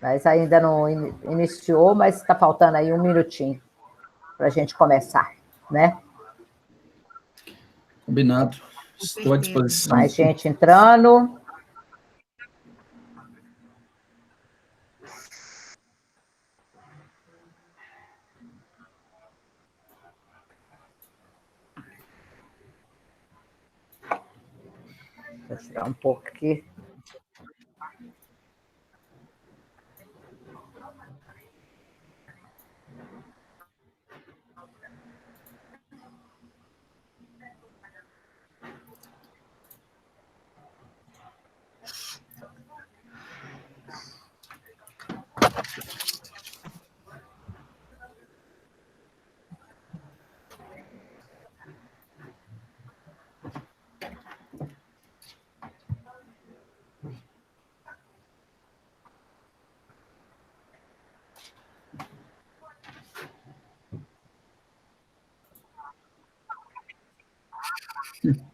Mas ainda não iniciou, mas está faltando aí um minutinho para a gente começar, né? Combinado. Estou à disposição. Mais gente entrando. Vou tirar um pouco aqui.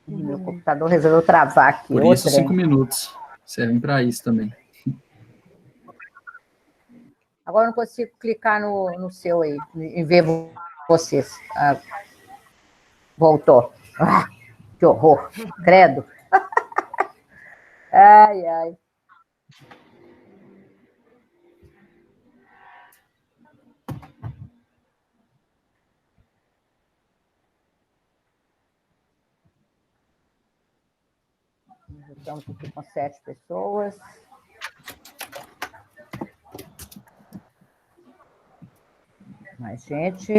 Meu computador resolveu travar aqui. Por isso, 5 minutos. Servem para isso também. Agora eu não consigo clicar no seu aí, em ver vocês. Ah, voltou. Ah, que horror. Credo. Ai, ai. Estamos aqui com 7 pessoas. Mais gente.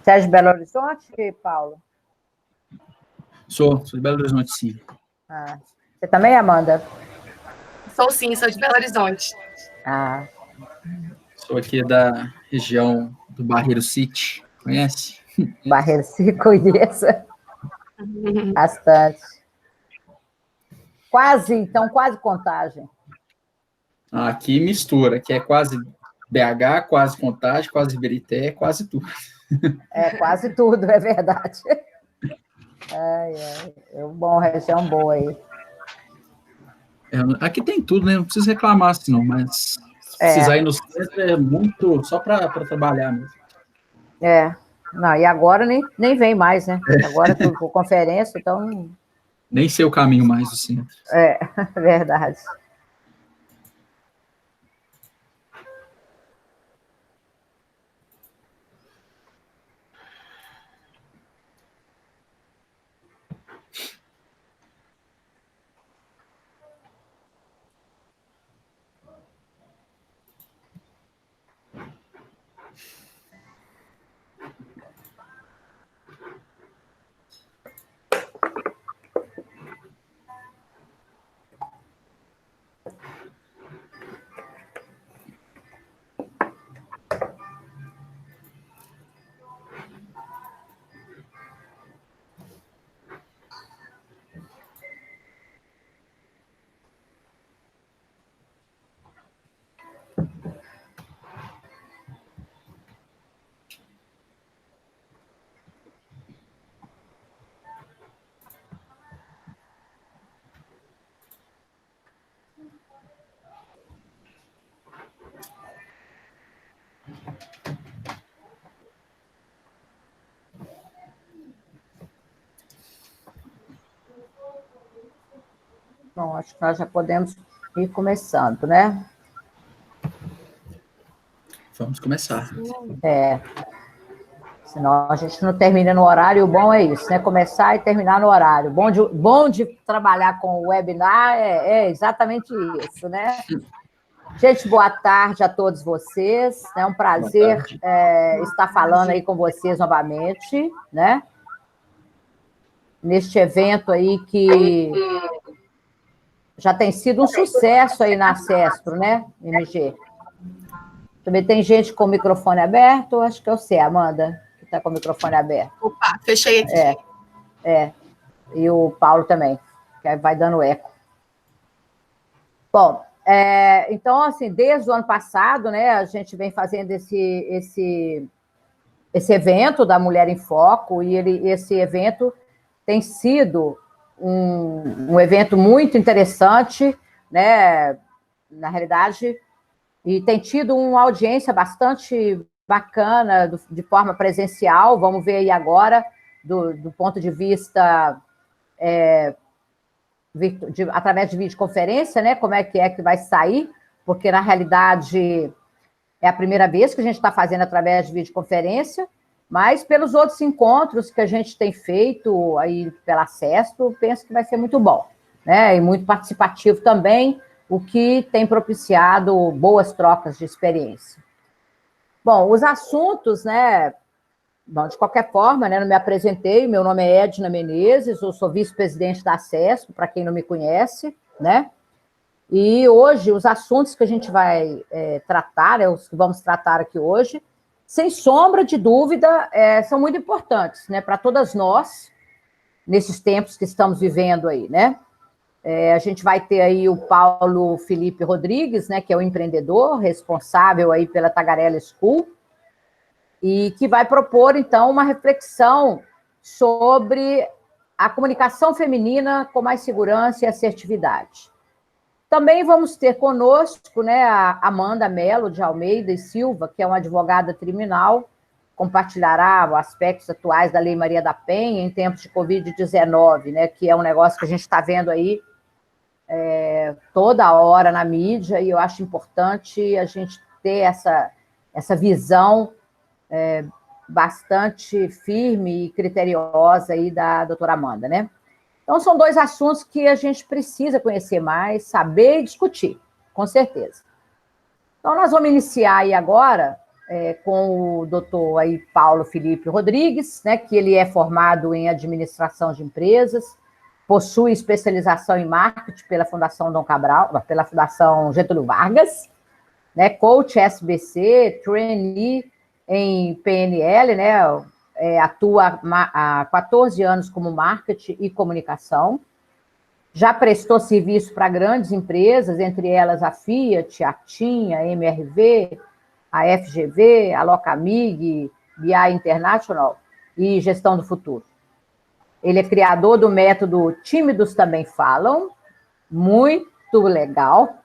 Você é de Belo Horizonte, Paulo? Sou de Belo Horizonte, sim. Ah, você também, Amanda? Sou sim, sou de Belo Horizonte. Ah. Sou aqui da região do Barreiro City, conhece? Barreiro City, conheço. Bastante. Quase, então, quase Contagem. Aqui mistura, que é quase BH, quase Contagem, quase Iberité, quase tudo. É, quase tudo, é verdade. É bom, região boa aí. Aqui tem tudo, né? Não precisa reclamar assim, não, mas se precisar ir no centro é muito só para trabalhar mesmo. Não, e agora nem vem mais, né? Agora é tudo por conferência, então... Nem sei o caminho mais do centro. É, verdade. Bom, acho que nós já podemos ir começando, né? Vamos começar. Senão a gente não termina no horário. O bom é isso, né? Começar e terminar no horário. Bom de trabalhar com o webinar é exatamente isso, né? Gente, boa tarde a todos vocês. É um prazer estar falando aí com vocês novamente, né? Neste evento aí que já tem sido um sucesso aí na CESPRO, né, MG? Também tem gente com o microfone aberto, acho que é você, Amanda, que está com o microfone aberto. Opa, fechei aqui. E o Paulo também, que vai dando eco. Bom, então, assim, desde o ano passado, né, a gente vem fazendo esse evento da Mulher em Foco, e esse evento tem sido um evento muito interessante, né, na realidade, e tem tido uma audiência bastante bacana, de forma presencial. Vamos ver aí agora, do ponto de vista através de videoconferência, né, como é que vai sair, porque, na realidade, é a primeira vez que a gente está fazendo através de videoconferência, mas pelos outros encontros que a gente tem feito aí pela CESP, penso que vai ser muito bom, né, e muito participativo também, o que tem propiciado boas trocas de experiência. Bom, os assuntos, né, bom, de qualquer forma, né, não me apresentei, meu nome é Edna Menezes, eu sou vice-presidente da CESP, para quem não me conhece, né, e hoje os assuntos que a gente vai tratar, os que vamos tratar aqui hoje, sem sombra de dúvida, são muito importantes, né, para todas nós, nesses tempos que estamos vivendo aí, né. A gente vai ter aí o Paulo Felipe Rodrigues, né, que é o empreendedor responsável aí pela Tagarela School, e que vai propor, então, uma reflexão sobre a comunicação feminina com mais segurança e assertividade. Também vamos ter conosco, né, a Amanda Mello de Almeida e Silva, que é uma advogada criminal, compartilhará aspectos atuais da Lei Maria da Penha em tempos de Covid-19, né, que é um negócio que a gente está vendo aí toda hora na mídia, e eu acho importante a gente ter essa visão bastante firme e criteriosa aí da doutora Amanda, né? Então, são dois assuntos que a gente precisa conhecer mais, saber e discutir, com certeza. Então, nós vamos iniciar aí agora com o doutor aí Paulo Felipe Rodrigues, né, que ele é formado em administração de empresas, possui especialização em marketing pela Fundação Dom Cabral, pela Fundação Getúlio Vargas, né, coach SBC, trainee em PNL, né, atua há 14 anos como marketing e comunicação, já prestou serviço para grandes empresas, entre elas a Fiat, a TIM, a MRV, a FGV, a Locamig, BI International e Gestão do Futuro. Ele é criador do método Tímidos Também Falam, muito legal,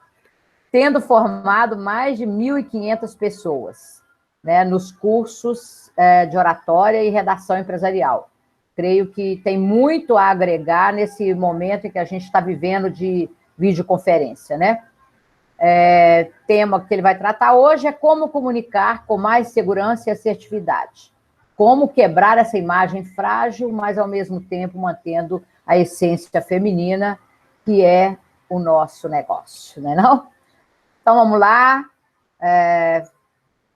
tendo formado mais de 1.500 pessoas, né, nos cursos de oratória e redação empresarial. Creio que tem muito a agregar nesse momento em que a gente está vivendo de videoconferência, né? Tema que ele vai tratar hoje é como comunicar com mais segurança e assertividade. Como quebrar essa imagem frágil, mas, ao mesmo tempo, mantendo a essência feminina, que é o nosso negócio, não é não? Então, vamos lá.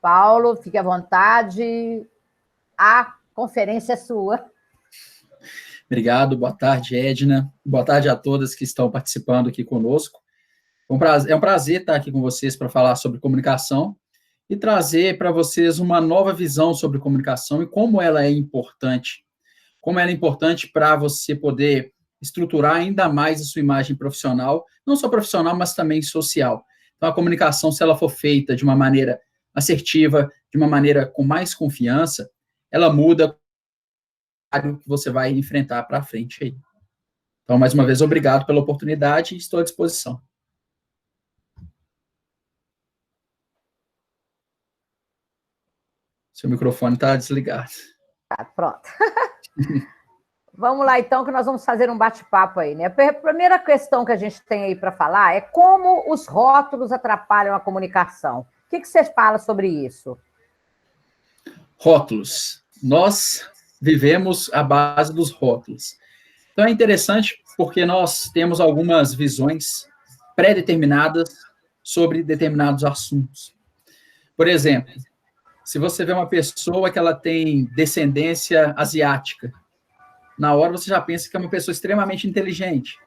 Paulo, fique à vontade. A conferência é sua. Obrigado, boa tarde, Edna. Boa tarde a todas que estão participando aqui conosco. É um prazer estar aqui com vocês para falar sobre comunicação e trazer para vocês uma nova visão sobre comunicação e como ela é importante. Como ela é importante para você poder estruturar ainda mais a sua imagem profissional, não só profissional, mas também social. Então, a comunicação, se ela for feita de uma maneira assertiva, de uma maneira com mais confiança, ela muda o que você vai enfrentar para frente aí. Então, mais uma vez, obrigado pela oportunidade e estou à disposição. Seu microfone está desligado. Pronto. Vamos lá, então, que nós vamos fazer um bate-papo aí, né? A primeira questão que a gente tem aí para falar é como os rótulos atrapalham a comunicação. O que você fala sobre isso? Rótulos. Nós vivemos à base dos rótulos. Então, é interessante porque nós temos algumas visões pré-determinadas sobre determinados assuntos. Por exemplo, se você vê uma pessoa que ela tem descendência asiática, na hora você já pensa que é uma pessoa extremamente inteligente.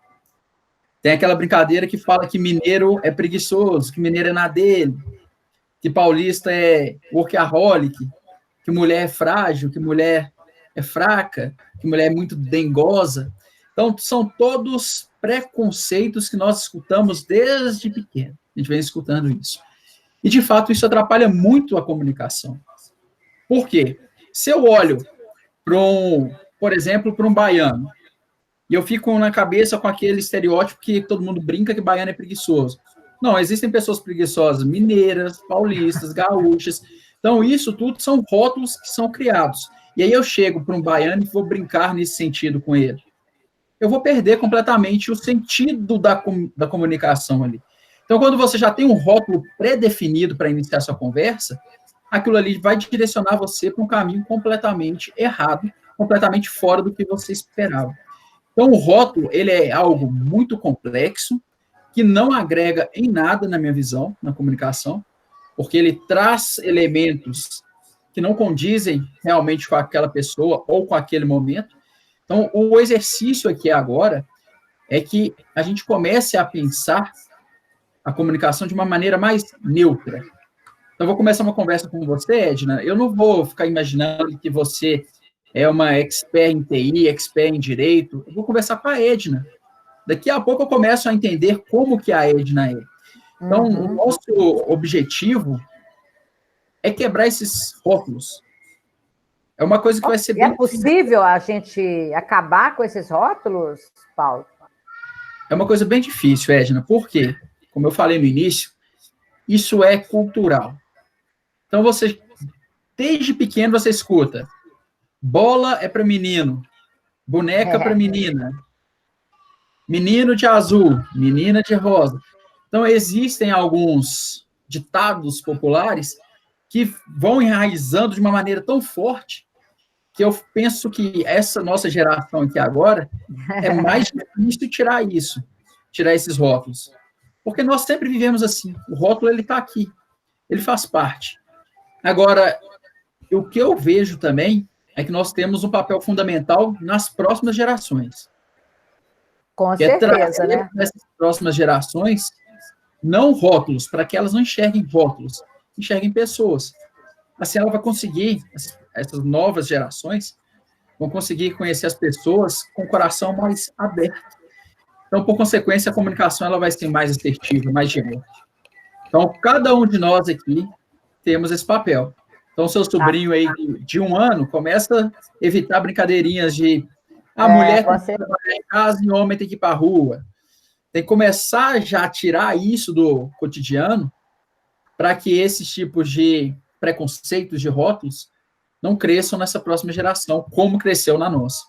Tem aquela brincadeira que fala que mineiro é preguiçoso, que mineiro é na dele, que paulista é workaholic, que mulher é frágil, que mulher é fraca, que mulher é muito dengosa. Então, são todos preconceitos que nós escutamos desde pequeno. A gente vem escutando isso. E, de fato, isso atrapalha muito a comunicação. Por quê? Se eu olho por exemplo, para um baiano, e eu fico na cabeça com aquele estereótipo que todo mundo brinca que baiano é preguiçoso. Não, existem pessoas preguiçosas, mineiras, paulistas, gaúchas. Então, isso tudo são rótulos que são criados. E aí eu chego para um baiano e vou brincar nesse sentido com ele. Eu vou perder completamente o sentido da comunicação ali. Então, quando você já tem um rótulo pré-definido para iniciar sua conversa, aquilo ali vai direcionar você para um caminho completamente errado, completamente fora do que você esperava. Então, o rótulo, ele é algo muito complexo, que não agrega em nada, na minha visão, na comunicação, porque ele traz elementos que não condizem realmente com aquela pessoa ou com aquele momento. Então, o exercício aqui agora é que a gente comece a pensar a comunicação de uma maneira mais neutra. Então, eu vou começar uma conversa com você, Edna. Eu não vou ficar imaginando que você é uma expert em TI, expert em direito. Eu vou conversar com a Edna. Daqui a pouco eu começo a entender como que a Edna é. Então, o nosso objetivo é quebrar esses rótulos. É uma coisa que vai ser bem... É possível a gente acabar com esses rótulos, Paulo? É uma coisa bem difícil, Edna. Por quê? Como eu falei no início, isso é cultural. Então, você, desde pequeno, você escuta: bola é para menino, boneca para menina, menino de azul, menina de rosa. Então, existem alguns ditados populares que vão enraizando de uma maneira tão forte que eu penso que essa nossa geração aqui agora é mais difícil tirar esses rótulos. Porque nós sempre vivemos assim. O rótulo, ele está aqui. Ele faz parte. Agora, o que eu vejo também é que nós temos um papel fundamental nas próximas gerações. Com certeza, né? Nessas próximas gerações, não rótulos, para que elas não enxerguem rótulos, enxerguem pessoas. Assim, ela vai conseguir, essas novas gerações, vão conseguir conhecer as pessoas com o coração mais aberto. Então, por consequência, a comunicação ela vai ser mais assertiva, mais direta. Então, cada um de nós aqui temos esse papel. Então, seu sobrinho aí de 1 ano começa a evitar brincadeirinhas de a mulher tem que trabalhar em casa e o homem tem que ir para a rua. Tem que começar já a tirar isso do cotidiano para que esses tipos de preconceitos, de rótulos, não cresçam nessa próxima geração, como cresceu na nossa.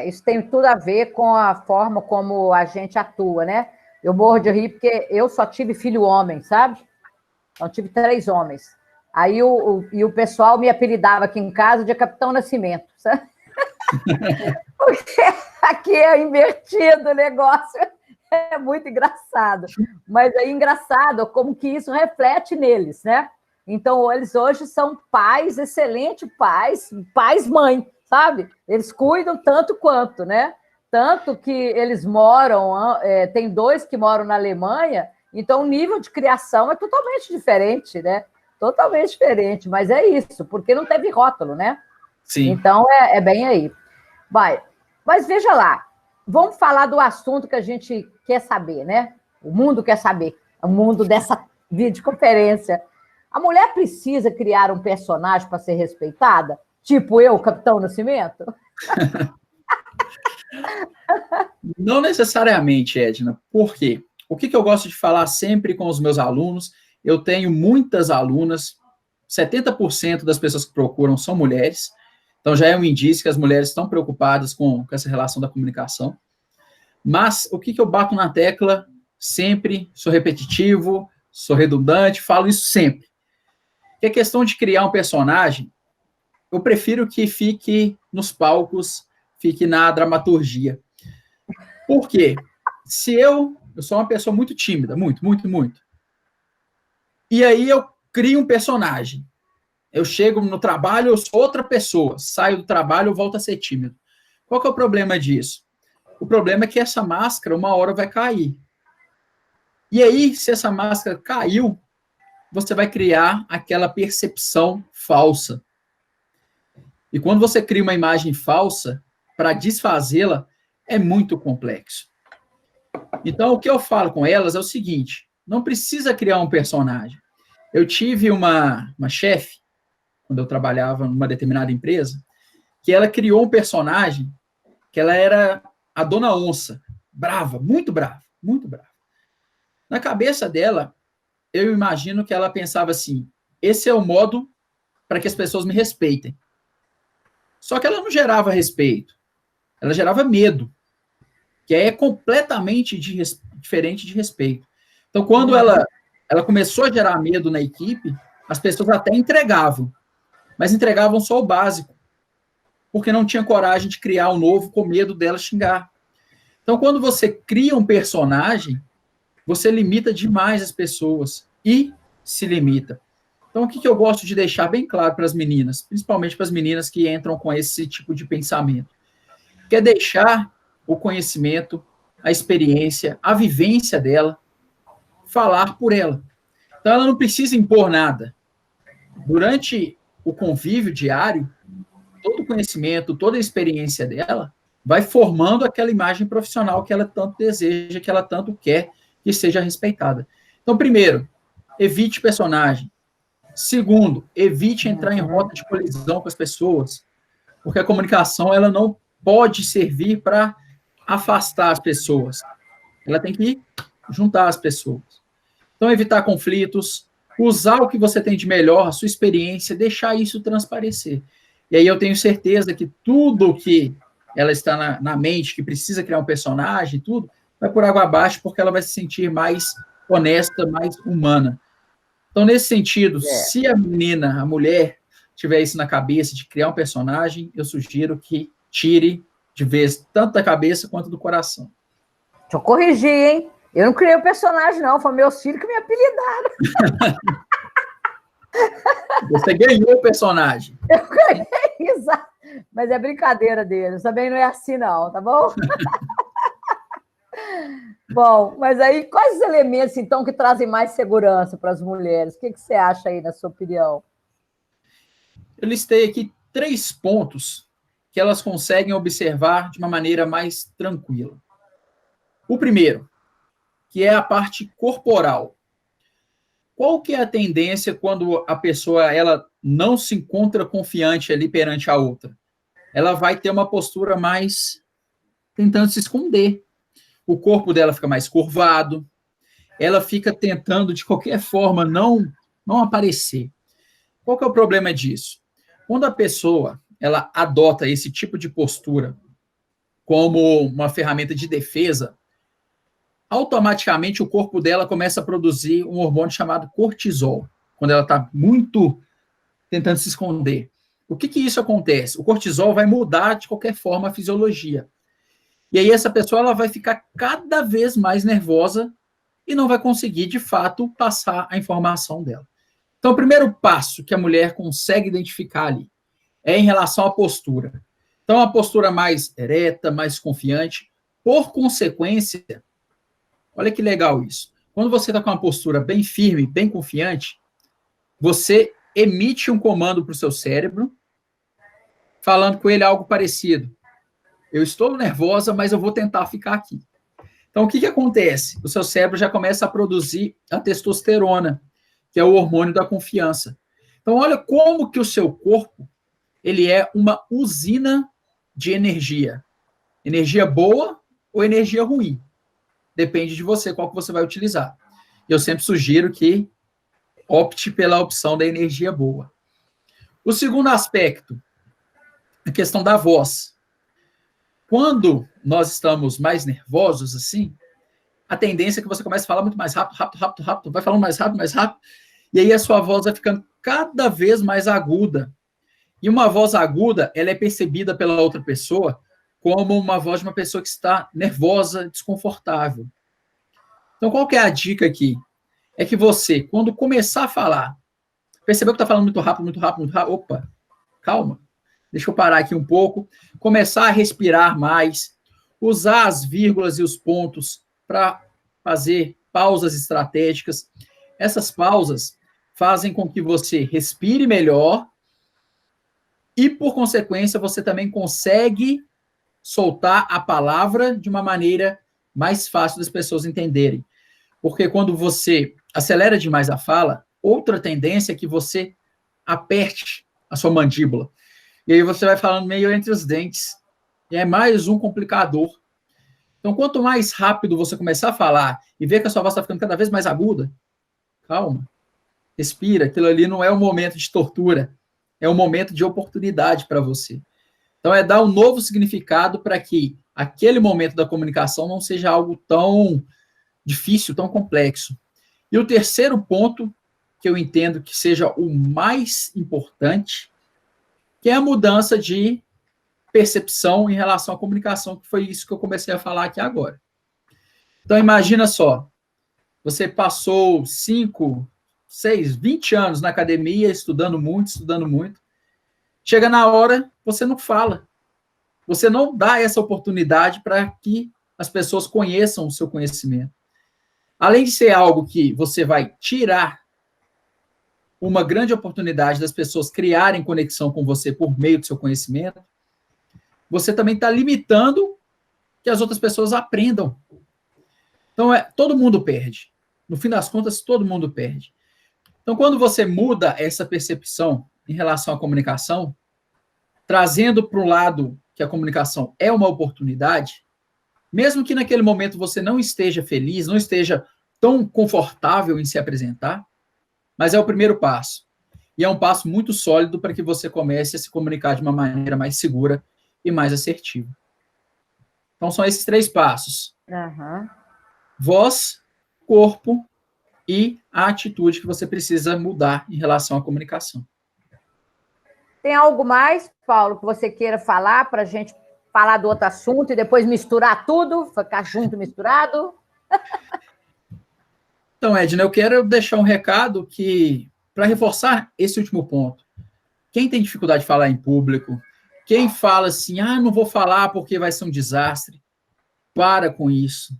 Isso tem tudo a ver com a forma como a gente atua, né? Eu morro de rir porque eu só tive filho homem, sabe? Então, tive 3 homens. Aí o pessoal me apelidava aqui em casa de Capitão Nascimento, sabe? Porque aqui é invertido o negócio. É muito engraçado. Mas é engraçado como que isso reflete neles, né? Então, eles hoje são pais, excelentes pais-mãe, sabe? Eles cuidam tanto quanto, né? Tanto que eles moram, tem 2 que moram na Alemanha, então o nível de criação é totalmente diferente, né? Totalmente diferente, mas é isso, porque não teve rótulo, né? Sim. Então, é bem aí. Mas veja lá, vamos falar do assunto que a gente quer saber, né? O mundo quer saber, o mundo dessa videoconferência. A mulher precisa criar um personagem para ser respeitada? Tipo eu, Capitão Nascimento? Não necessariamente, Edna. Por quê? O que eu gosto de falar sempre com os meus alunos? Eu tenho muitas alunas, 70% das pessoas que procuram são mulheres, então já é um indício que as mulheres estão preocupadas com essa relação da comunicação. Mas o que eu bato na tecla sempre, sou repetitivo, sou redundante, falo isso sempre. Que a questão de criar um personagem, eu prefiro que fique nos palcos, fique na dramaturgia. Por quê? Se eu sou uma pessoa muito tímida, muito, muito, muito. E aí eu crio um personagem. Eu chego no trabalho, eu sou outra pessoa. Saio do trabalho, eu volto a ser tímido. Qual que é o problema disso? O problema é que essa máscara, uma hora vai cair. E aí, se essa máscara caiu, você vai criar aquela percepção falsa. E quando você cria uma imagem falsa, para desfazê-la, é muito complexo. Então, o que eu falo com elas é o seguinte, não precisa criar um personagem. Eu tive uma chefe, quando eu trabalhava numa determinada empresa, que ela criou um personagem que ela era a Dona Onça, brava, muito brava, muito brava. Na cabeça dela, eu imagino que ela pensava assim, esse é o modo para que as pessoas me respeitem. Só que ela não gerava respeito, ela gerava medo, que é completamente diferente de respeito. Então, quando ela começou a gerar medo na equipe, as pessoas até entregavam, mas entregavam só o básico, porque não tinha coragem de criar um novo com medo dela xingar. Então, quando você cria um personagem, você limita demais as pessoas e se limita. Então, o que eu gosto de deixar bem claro para as meninas, principalmente para as meninas que entram com esse tipo de pensamento, que é deixar o conhecimento, a experiência, a vivência dela, falar por ela. Então, ela não precisa impor nada. Durante o convívio diário, todo o conhecimento, toda a experiência dela vai formando aquela imagem profissional que ela tanto deseja, que ela tanto quer que seja respeitada. Então, primeiro, evite personagem. Segundo, evite entrar em rota de colisão com as pessoas, porque a comunicação ela não pode servir para afastar as pessoas. Ela tem que juntar as pessoas. Então, evitar conflitos, usar o que você tem de melhor, a sua experiência, deixar isso transparecer. E aí eu tenho certeza que tudo que ela está na mente, que precisa criar um personagem, tudo, vai por água abaixo, porque ela vai se sentir mais honesta, mais humana. Então, nesse sentido, se a menina, a mulher, tiver isso na cabeça de criar um personagem, eu sugiro que tire de vez tanto da cabeça quanto do coração. Deixa eu corrigir, hein? Eu não criei o personagem, não. Foi meus filhos que me apelidaram. Você ganhou o personagem. Eu ganhei, exato. Mas é brincadeira deles. Também não é assim, não, tá bom? Bom, mas aí, quais os elementos, então, que trazem mais segurança para as mulheres? O que você acha aí, na sua opinião? Eu listei aqui 3 pontos que elas conseguem observar de uma maneira mais tranquila. O primeiro, que é a parte corporal. Qual que é a tendência quando a pessoa ela não se encontra confiante ali perante a outra? Ela vai ter uma postura mais tentando se esconder. O corpo dela fica mais curvado, ela fica tentando, de qualquer forma, não aparecer. Qual que é o problema disso? Quando a pessoa ela adota esse tipo de postura como uma ferramenta de defesa, automaticamente o corpo dela começa a produzir um hormônio chamado cortisol, quando ela está muito tentando se esconder. O que isso acontece? O cortisol vai mudar, de qualquer forma, a fisiologia. E aí essa pessoa ela vai ficar cada vez mais nervosa e não vai conseguir, de fato, passar a informação dela. Então, o primeiro passo que a mulher consegue identificar ali é em relação à postura. Então, a postura mais ereta, mais confiante, por consequência, olha que legal isso. Quando você está com uma postura bem firme, bem confiante, você emite um comando para o seu cérebro, falando com ele algo parecido. Eu estou nervosa, mas eu vou tentar ficar aqui. Então, o que acontece? O seu cérebro já começa a produzir a testosterona, que é o hormônio da confiança. Então, olha como que o seu corpo ele é uma usina de energia. Energia boa ou energia ruim. Depende de você, qual que você vai utilizar. Eu sempre sugiro que opte pela opção da energia boa. O segundo aspecto, a questão da voz. Quando nós estamos mais nervosos, assim, a tendência é que você comece a falar muito mais rápido, vai falando mais rápido, e aí a sua voz vai ficando cada vez mais aguda. E uma voz aguda, ela é percebida pela outra pessoa como uma voz de uma pessoa que está nervosa, desconfortável. Então, qual que é a dica aqui? É que você, quando começar a falar, percebeu que está falando muito rápido, opa, calma. Deixa eu parar aqui um pouco, começar a respirar mais, usar as vírgulas e os pontos para fazer pausas estratégicas. Essas pausas fazem com que você respire melhor e, por consequência, você também consegue soltar a palavra de uma maneira mais fácil das pessoas entenderem. Porque quando você acelera demais a fala, outra tendência é que você aperte a sua mandíbula. E aí você vai falando meio entre os dentes. E é mais um complicador. Então, quanto mais rápido você começar a falar e ver que a sua voz está ficando cada vez mais aguda, calma, respira. Aquilo ali não é um momento de tortura, é um momento de oportunidade para você. Então, é dar um novo significado para que aquele momento da comunicação não seja algo tão difícil, tão complexo. E o terceiro ponto, que eu entendo que seja o mais importante, que é a mudança de percepção em relação à comunicação, que foi isso que eu comecei a falar aqui agora. Então, imagina só, você passou 5, 6, 20 anos na academia, estudando muito, chega na hora, você não fala. Você não dá essa oportunidade para que as pessoas conheçam o seu conhecimento. Além de ser algo que você vai tirar uma grande oportunidade das pessoas criarem conexão com você por meio do seu conhecimento, você também está limitando que as outras pessoas aprendam. Então, todo mundo perde. No fim das contas, todo mundo perde. Então, quando você muda essa percepção em relação à comunicação, trazendo para o lado que a comunicação é uma oportunidade, mesmo que naquele momento você não esteja feliz, não esteja tão confortável em se apresentar, mas é o primeiro passo. E é um passo muito sólido para que você comece a se comunicar de uma maneira mais segura e mais assertiva. Então, são esses 3 passos. Uhum. Voz, corpo e a atitude que você precisa mudar em relação à comunicação. Tem algo mais, Paulo, que você queira falar para a gente falar do outro assunto e depois misturar tudo, ficar junto misturado? Então, Edna, eu quero deixar um recado que, para reforçar esse último ponto, quem tem dificuldade de falar em público, quem fala assim, não vou falar porque vai ser um desastre, para com isso,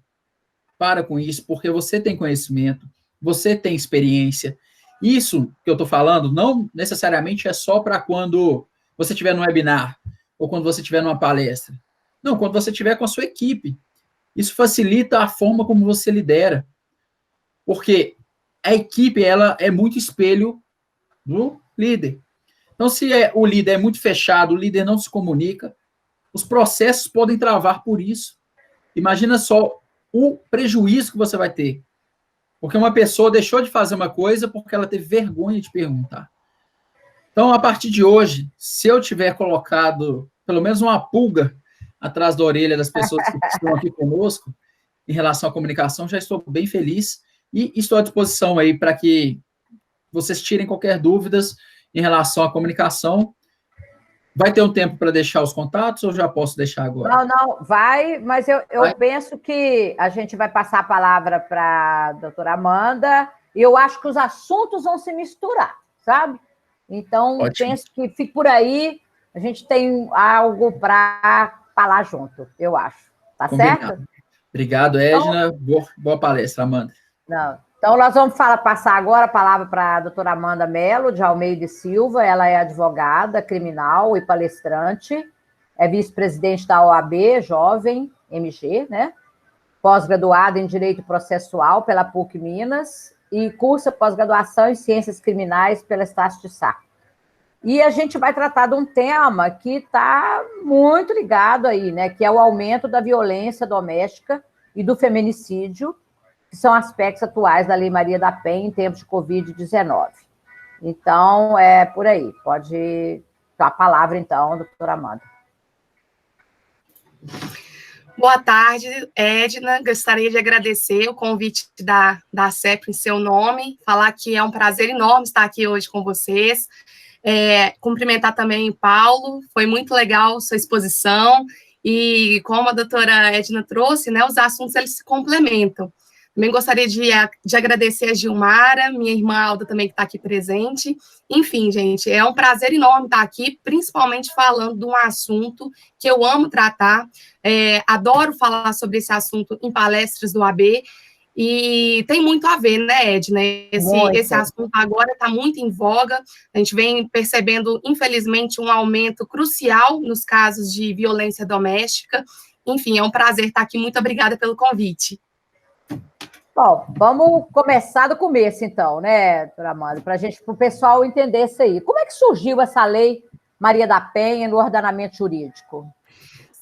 porque você tem conhecimento, você tem experiência. Isso que eu estou falando não necessariamente é só para quando você estiver no webinar ou quando você estiver numa palestra. Não, quando você estiver com a sua equipe. Isso facilita a forma como você lidera. Porque a equipe, ela é muito espelho do líder. Então, se o líder é muito fechado, o líder não se comunica, os processos podem travar por isso. Imagina só o prejuízo que você vai ter. Porque uma pessoa deixou de fazer uma coisa porque ela teve vergonha de perguntar. Então, a partir de hoje, se eu tiver colocado pelo menos uma pulga atrás da orelha das pessoas que estão aqui conosco, em relação à comunicação, já estou bem feliz e estou à disposição aí para que vocês tirem qualquer dúvidas em relação à comunicação. Vai ter um tempo para deixar os contatos ou já posso deixar agora? Não, vai, mas eu penso que a gente vai passar a palavra para a doutora Amanda e eu acho que os assuntos vão se misturar, sabe? Então, Ótimo. Penso que fique por aí, a gente tem algo para falar junto, eu acho. Tá Combinado. Certo? Obrigado, Edna. Então, boa palestra, Amanda. Então, nós vamos passar agora a palavra para a doutora Amanda Mello, de Almeida e Silva. Ela é advogada criminal e palestrante, é vice-presidente da OAB, jovem, MG, né? Pós-graduada em Direito Processual pela PUC Minas e cursa pós-graduação em Ciências Criminais pela Estácio de Sá. E a gente vai tratar de um tema que está muito ligado aí, né? Que é o aumento da violência doméstica e do feminicídio, que são aspectos atuais da Lei Maria da Penha em tempos de Covid-19. Então, é por aí. Pode dar a palavra, então, doutora Amanda. Boa tarde, Edna. Gostaria de agradecer o convite da CEP em seu nome, falar que é um prazer enorme estar aqui hoje com vocês. Cumprimentar também o Paulo, foi muito legal sua exposição, e como a doutora Edna trouxe, né, os assuntos eles se complementam. Também gostaria de agradecer a Gilmara, minha irmã Alda também que está aqui presente. Enfim, gente, é um prazer enorme estar aqui, principalmente falando de um assunto que eu amo tratar. Adoro falar sobre esse assunto em palestras do AB. E tem muito a ver, né, Edna? Esse assunto agora está muito em voga. A gente vem percebendo, infelizmente, um aumento crucial nos casos de violência doméstica. Enfim, é um prazer estar aqui. Muito obrigada pelo convite. Bom, vamos começar do começo, então, né, Amanda, para o pessoal entender isso aí. Como é que surgiu essa lei Maria da Penha no ordenamento jurídico?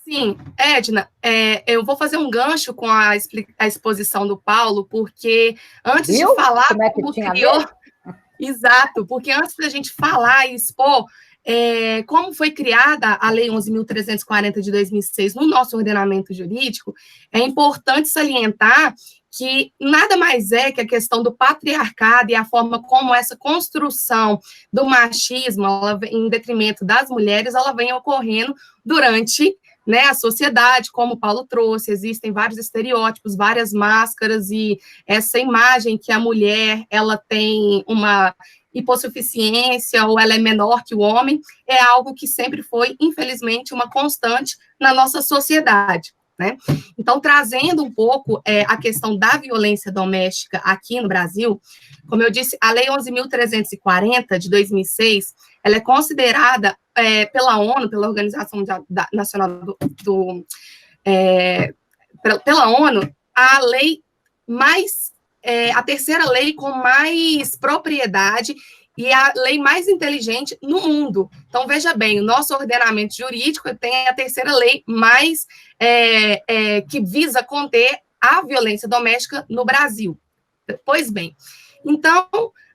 Sim, Edna, eu vou fazer um gancho com a exposição do Paulo, porque antes de falar como é que criou... Exato, porque antes da gente falar e expor como foi criada a Lei 11.340 de 2006 no nosso ordenamento jurídico, é importante salientar que nada mais é que a questão do patriarcado e a forma como essa construção do machismo, em detrimento das mulheres, ela vem ocorrendo durante, né, a sociedade, como o Paulo trouxe, existem vários estereótipos, várias máscaras, e essa imagem que a mulher, ela tem uma hipossuficiência, ou ela é menor que o homem, é algo que sempre foi, infelizmente, uma constante na nossa sociedade, né? Então, trazendo um pouco a questão da violência doméstica aqui no Brasil, como eu disse, a Lei 11.340, de 2006, ela é considerada pela ONU, pela Organização Nacional pela ONU, a lei mais, a terceira lei com mais propriedade e a lei mais inteligente no mundo. Então, veja bem, o nosso ordenamento jurídico tem a terceira lei mais que visa conter a violência doméstica no Brasil. Pois bem, então,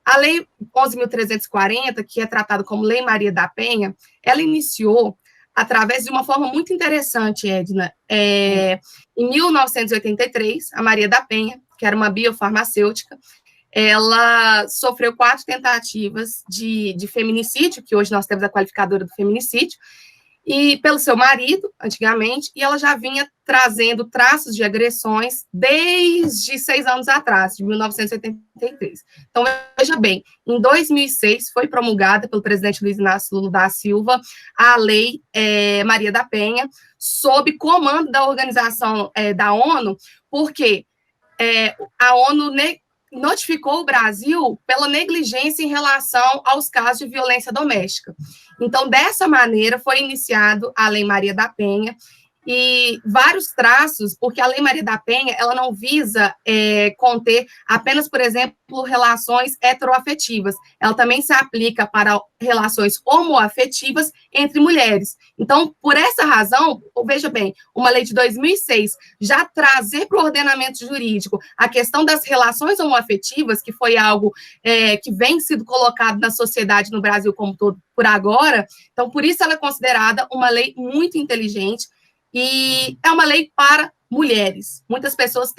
a Lei 11.340, que é tratada como Lei Maria da Penha, ela iniciou através de uma forma muito interessante, Edna. Em 1983, a Maria da Penha, que era uma biofarmacêutica, ela sofreu 4 tentativas de feminicídio, que hoje nós temos a qualificadora do feminicídio, e pelo seu marido, antigamente, e ela já vinha trazendo traços de agressões desde 6 anos atrás, de 1983. Então, veja bem, em 2006 foi promulgada pelo presidente Luiz Inácio Lula da Silva a Lei Maria da Penha, sob comando da organização da ONU, porque a ONU notificou o Brasil pela negligência em relação aos casos de violência doméstica. Então, dessa maneira, foi iniciado a Lei Maria da Penha, e vários traços, porque a Lei Maria da Penha, ela não visa conter apenas, por exemplo, relações heteroafetivas, ela também se aplica para relações homoafetivas entre mulheres. Então, por essa razão, veja bem, uma lei de 2006 já trazer para o ordenamento jurídico a questão das relações homoafetivas, que foi algo que vem sido colocado na sociedade no Brasil como todo por agora, então, por isso ela é considerada uma lei muito inteligente, e é uma lei para mulheres. Muitas pessoas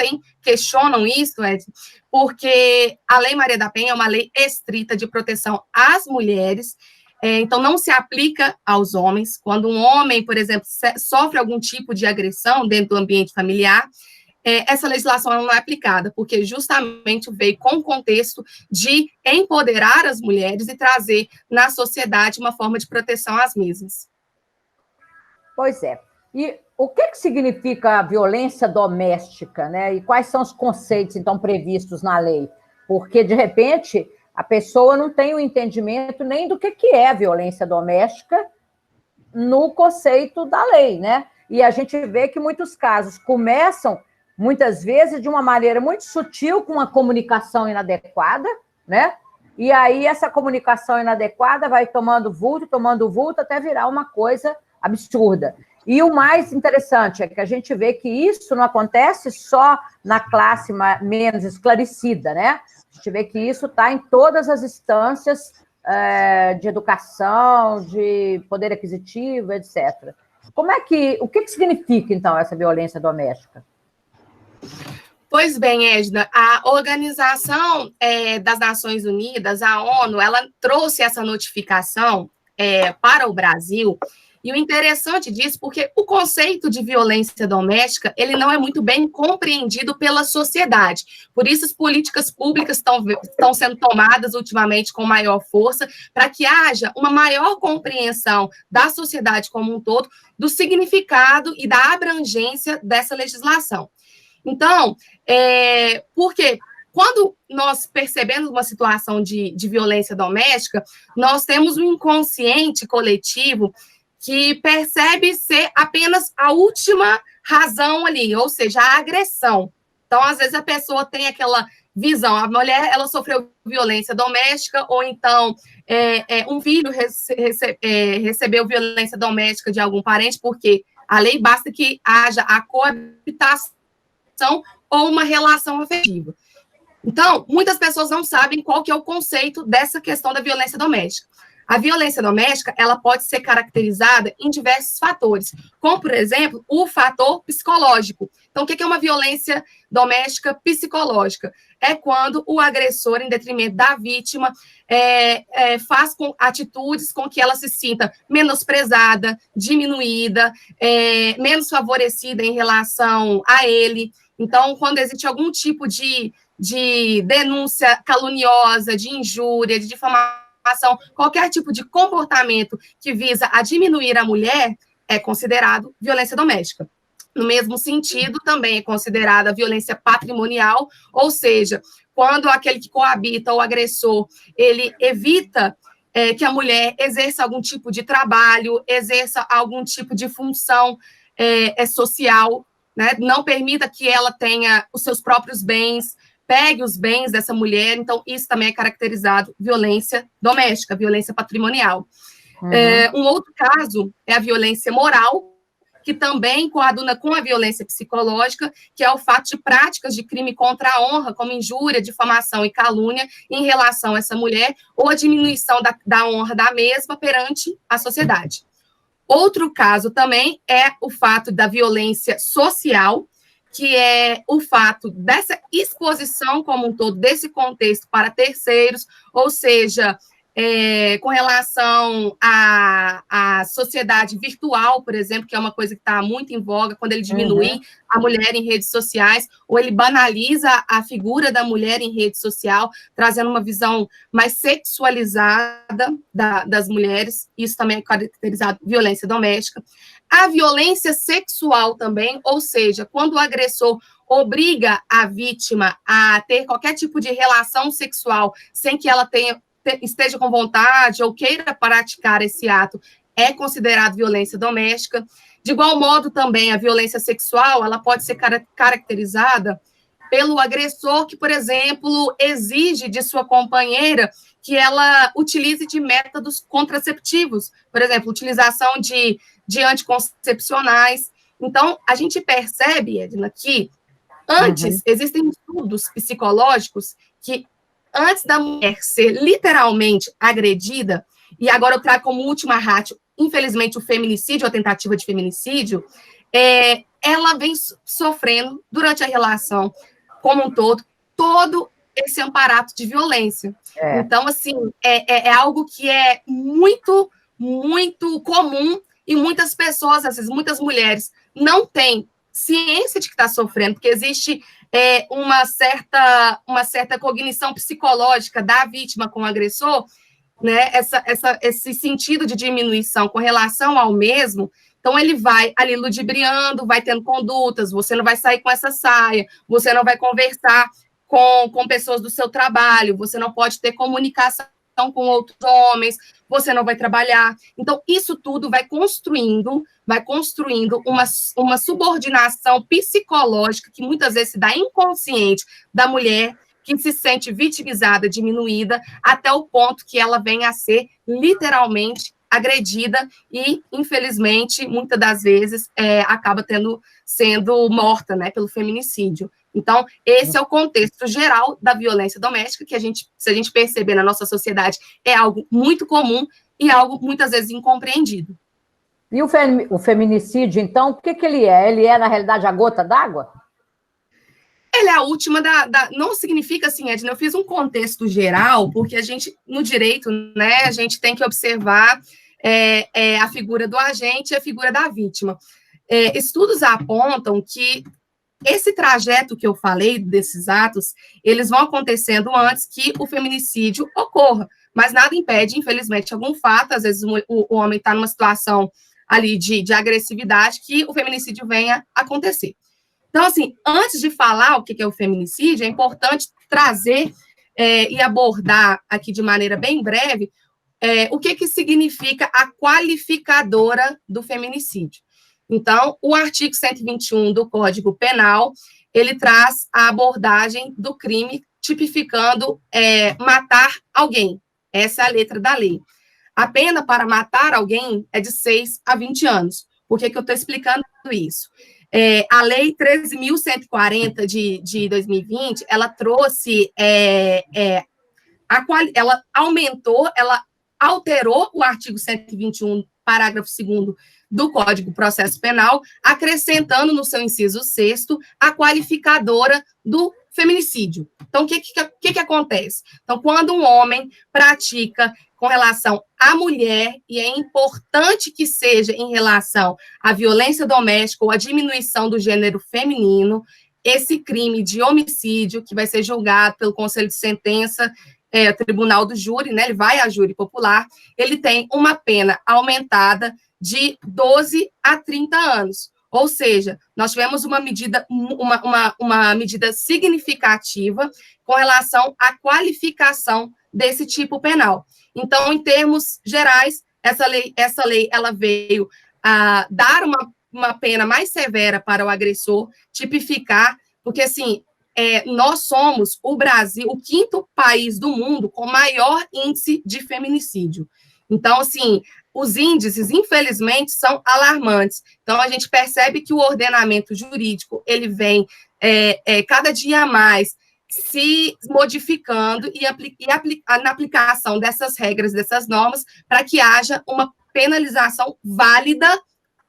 questionam isso, Ed, porque a Lei Maria da Penha é uma lei estrita de proteção às mulheres, então não se aplica aos homens. Quando um homem, por exemplo, sofre algum tipo de agressão dentro do ambiente familiar, essa legislação não é aplicada, porque justamente veio com o contexto de empoderar as mulheres e trazer na sociedade uma forma de proteção às mesmas. Pois é. E o que significa a violência doméstica, né? E quais são os conceitos, então, previstos na lei? Porque, de repente, a pessoa não tem o entendimento nem do que é a violência doméstica no conceito da lei, né? E a gente vê que muitos casos começam, muitas vezes, de uma maneira muito sutil, com uma comunicação inadequada, né? E aí essa comunicação inadequada vai tomando vulto, até virar uma coisa absurda. E o mais interessante é que a gente vê que isso não acontece só na classe menos esclarecida, né? A gente vê que isso está em todas as instâncias de educação, de poder aquisitivo, etc. O que significa, então, essa violência doméstica? Pois bem, Edna, a Organização das Nações Unidas, a ONU, ela trouxe essa notificação para o Brasil. E o interessante disso, porque o conceito de violência doméstica, ele não é muito bem compreendido pela sociedade. Por isso, as políticas públicas estão sendo tomadas ultimamente com maior força, para que haja uma maior compreensão da sociedade como um todo, do significado e da abrangência dessa legislação. Então, por quê? Quando nós percebemos uma situação de violência doméstica, nós temos um inconsciente coletivo que percebe ser apenas a última razão ali, ou seja, a agressão. Então, às vezes, a pessoa tem aquela visão, a mulher, ela sofreu violência doméstica, ou então um filho recebeu violência doméstica de algum parente, porque a lei basta que haja a coabitação ou uma relação afetiva. Então, muitas pessoas não sabem qual que é o conceito dessa questão da violência doméstica. A violência doméstica, ela pode ser caracterizada em diversos fatores, como, por exemplo, o fator psicológico. Então, o que é uma violência doméstica psicológica? É quando o agressor, em detrimento da vítima, faz atitudes com que ela se sinta menosprezada, diminuída, menos favorecida em relação a ele. Então, quando existe algum tipo de denúncia caluniosa, de injúria, de difamação, qualquer tipo de comportamento que visa a diminuir a mulher é considerado violência doméstica. No mesmo sentido, também é considerada violência patrimonial, ou seja, quando aquele que coabita, o agressor, ele evita que a mulher exerça algum tipo de trabalho, exerça algum tipo de função social, né? Não permita que ela tenha os seus próprios bens, pegue os bens dessa mulher, então isso também é caracterizado violência doméstica, violência patrimonial. Um outro caso é a violência moral, que também coaduna com a violência psicológica, que é o fato de práticas de crime contra a honra, como injúria, difamação e calúnia, em relação a essa mulher, ou a diminuição da honra da mesma perante a sociedade. Outro caso também é o fato da violência social, que é o fato dessa exposição como um todo, desse contexto para terceiros, ou seja, com relação à sociedade virtual, por exemplo, que é uma coisa que está muito em voga, quando ele diminui a mulher em redes sociais, ou ele banaliza a figura da mulher em rede social, trazendo uma visão mais sexualizada das mulheres, isso também é caracterizado violência doméstica. A violência sexual também, ou seja, quando o agressor obriga a vítima a ter qualquer tipo de relação sexual sem que ela esteja com vontade ou queira praticar esse ato, é considerado violência doméstica. De igual modo, também, a violência sexual, ela pode ser caracterizada pelo agressor que, por exemplo, exige de sua companheira que ela utilize de métodos contraceptivos, por exemplo, utilização de anticoncepcionais. Então, a gente percebe, Edna, que antes existem estudos psicológicos que antes da mulher ser literalmente agredida, e agora eu trago como última ratio, infelizmente, o feminicídio, a tentativa de feminicídio, ela vem sofrendo, durante a relação como um todo esse amparato de violência. Então, assim, é algo que é muito, muito comum, e muitas pessoas, às vezes, muitas mulheres, não têm ciência de que está sofrendo, porque existe uma certa cognição psicológica da vítima com o agressor, né? Esse sentido de diminuição com relação ao mesmo. Então, ele vai ali ludibriando, vai tendo condutas, você não vai sair com essa saia, você não vai conversar com pessoas do seu trabalho, você não pode ter comunicação com outros homens, você não vai trabalhar. Então, isso tudo vai construindo uma subordinação psicológica que muitas vezes se dá inconsciente da mulher, que se sente vitimizada, diminuída, até o ponto que ela venha a ser literalmente agredida e, infelizmente, muitas das vezes acaba sendo morta, né, pelo feminicídio. Então, esse é o contexto geral da violência doméstica, que se a gente perceber na nossa sociedade, é algo muito comum e algo muitas vezes incompreendido. E o feminicídio, então, o que ele é? Ele é, na realidade, a gota d'água? Ele é a última não significa assim, Edna, eu fiz um contexto geral, porque a gente, no direito, né, a gente tem que observar a figura do agente e a figura da vítima. Estudos apontam que esse trajeto que eu falei desses atos, eles vão acontecendo antes que o feminicídio ocorra, mas nada impede, infelizmente, algum fato, às vezes o homem está numa situação ali de agressividade, que o feminicídio venha a acontecer. Então, assim, antes de falar o que é o feminicídio, é importante trazer e abordar aqui de maneira bem breve o que significa a qualificadora do feminicídio. Então, o artigo 121 do Código Penal, ele traz a abordagem do crime tipificando matar alguém. Essa é a letra da lei. A pena para matar alguém é de 6 a 20 anos. Por que eu estou explicando isso? A Lei 13.140 de 2020, ela trouxe, ela aumentou, ela alterou o artigo 121, parágrafo 2º do Código de Processo Penal, acrescentando no seu inciso 6º a qualificadora do feminicídio. Então, o que acontece? Então, quando um homem pratica com relação à mulher, e é importante que seja em relação à violência doméstica ou à diminuição do gênero feminino, esse crime de homicídio, que vai ser julgado pelo Conselho de Sentença, Tribunal do Júri, né, ele vai à júri popular, ele tem uma pena aumentada de 12 a 30 anos. Ou seja, nós tivemos uma medida significativa com relação à qualificação desse tipo penal. Então, em termos gerais, essa lei ela veio a dar uma pena mais severa para o agressor, tipificar, porque, assim, nós somos, o Brasil, o 5º país do mundo com maior índice de feminicídio. Então, assim, os índices, infelizmente, são alarmantes. Então, a gente percebe que o ordenamento jurídico, ele vem cada dia mais se modificando na aplicação dessas regras, dessas normas, para que haja uma penalização válida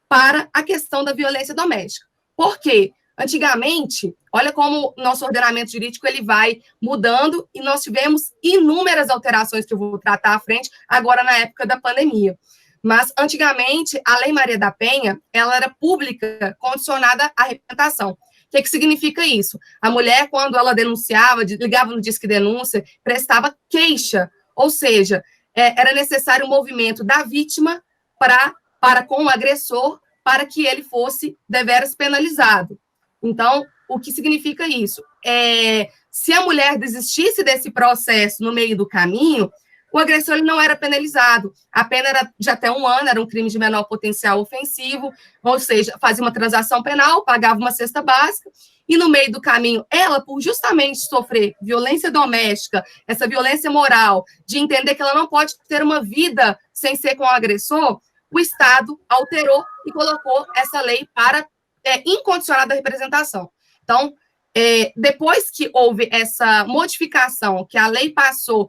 para a questão da violência doméstica. Por quê? Antigamente, olha como o nosso ordenamento jurídico ele vai mudando e nós tivemos inúmeras alterações que eu vou tratar à frente, agora na época da pandemia. Mas, antigamente, a Lei Maria da Penha, ela era pública, condicionada à representação. O que significa isso? A mulher, quando ela denunciava, ligava no Disque Denúncia, prestava queixa, ou seja, era necessário um movimento da vítima para com o agressor, para que ele fosse deveras penalizado. Então, o que significa isso? Se a mulher desistisse desse processo no meio do caminho, o agressor ele não era penalizado. A pena era de até 1 ano, era um crime de menor potencial ofensivo, ou seja, fazia uma transação penal, pagava uma cesta básica, e no meio do caminho, ela, por justamente sofrer violência doméstica, essa violência moral, de entender que ela não pode ter uma vida sem ser com o agressor, o Estado alterou e colocou essa lei para incondicionada representação. Então, depois que houve essa modificação, que a lei passou,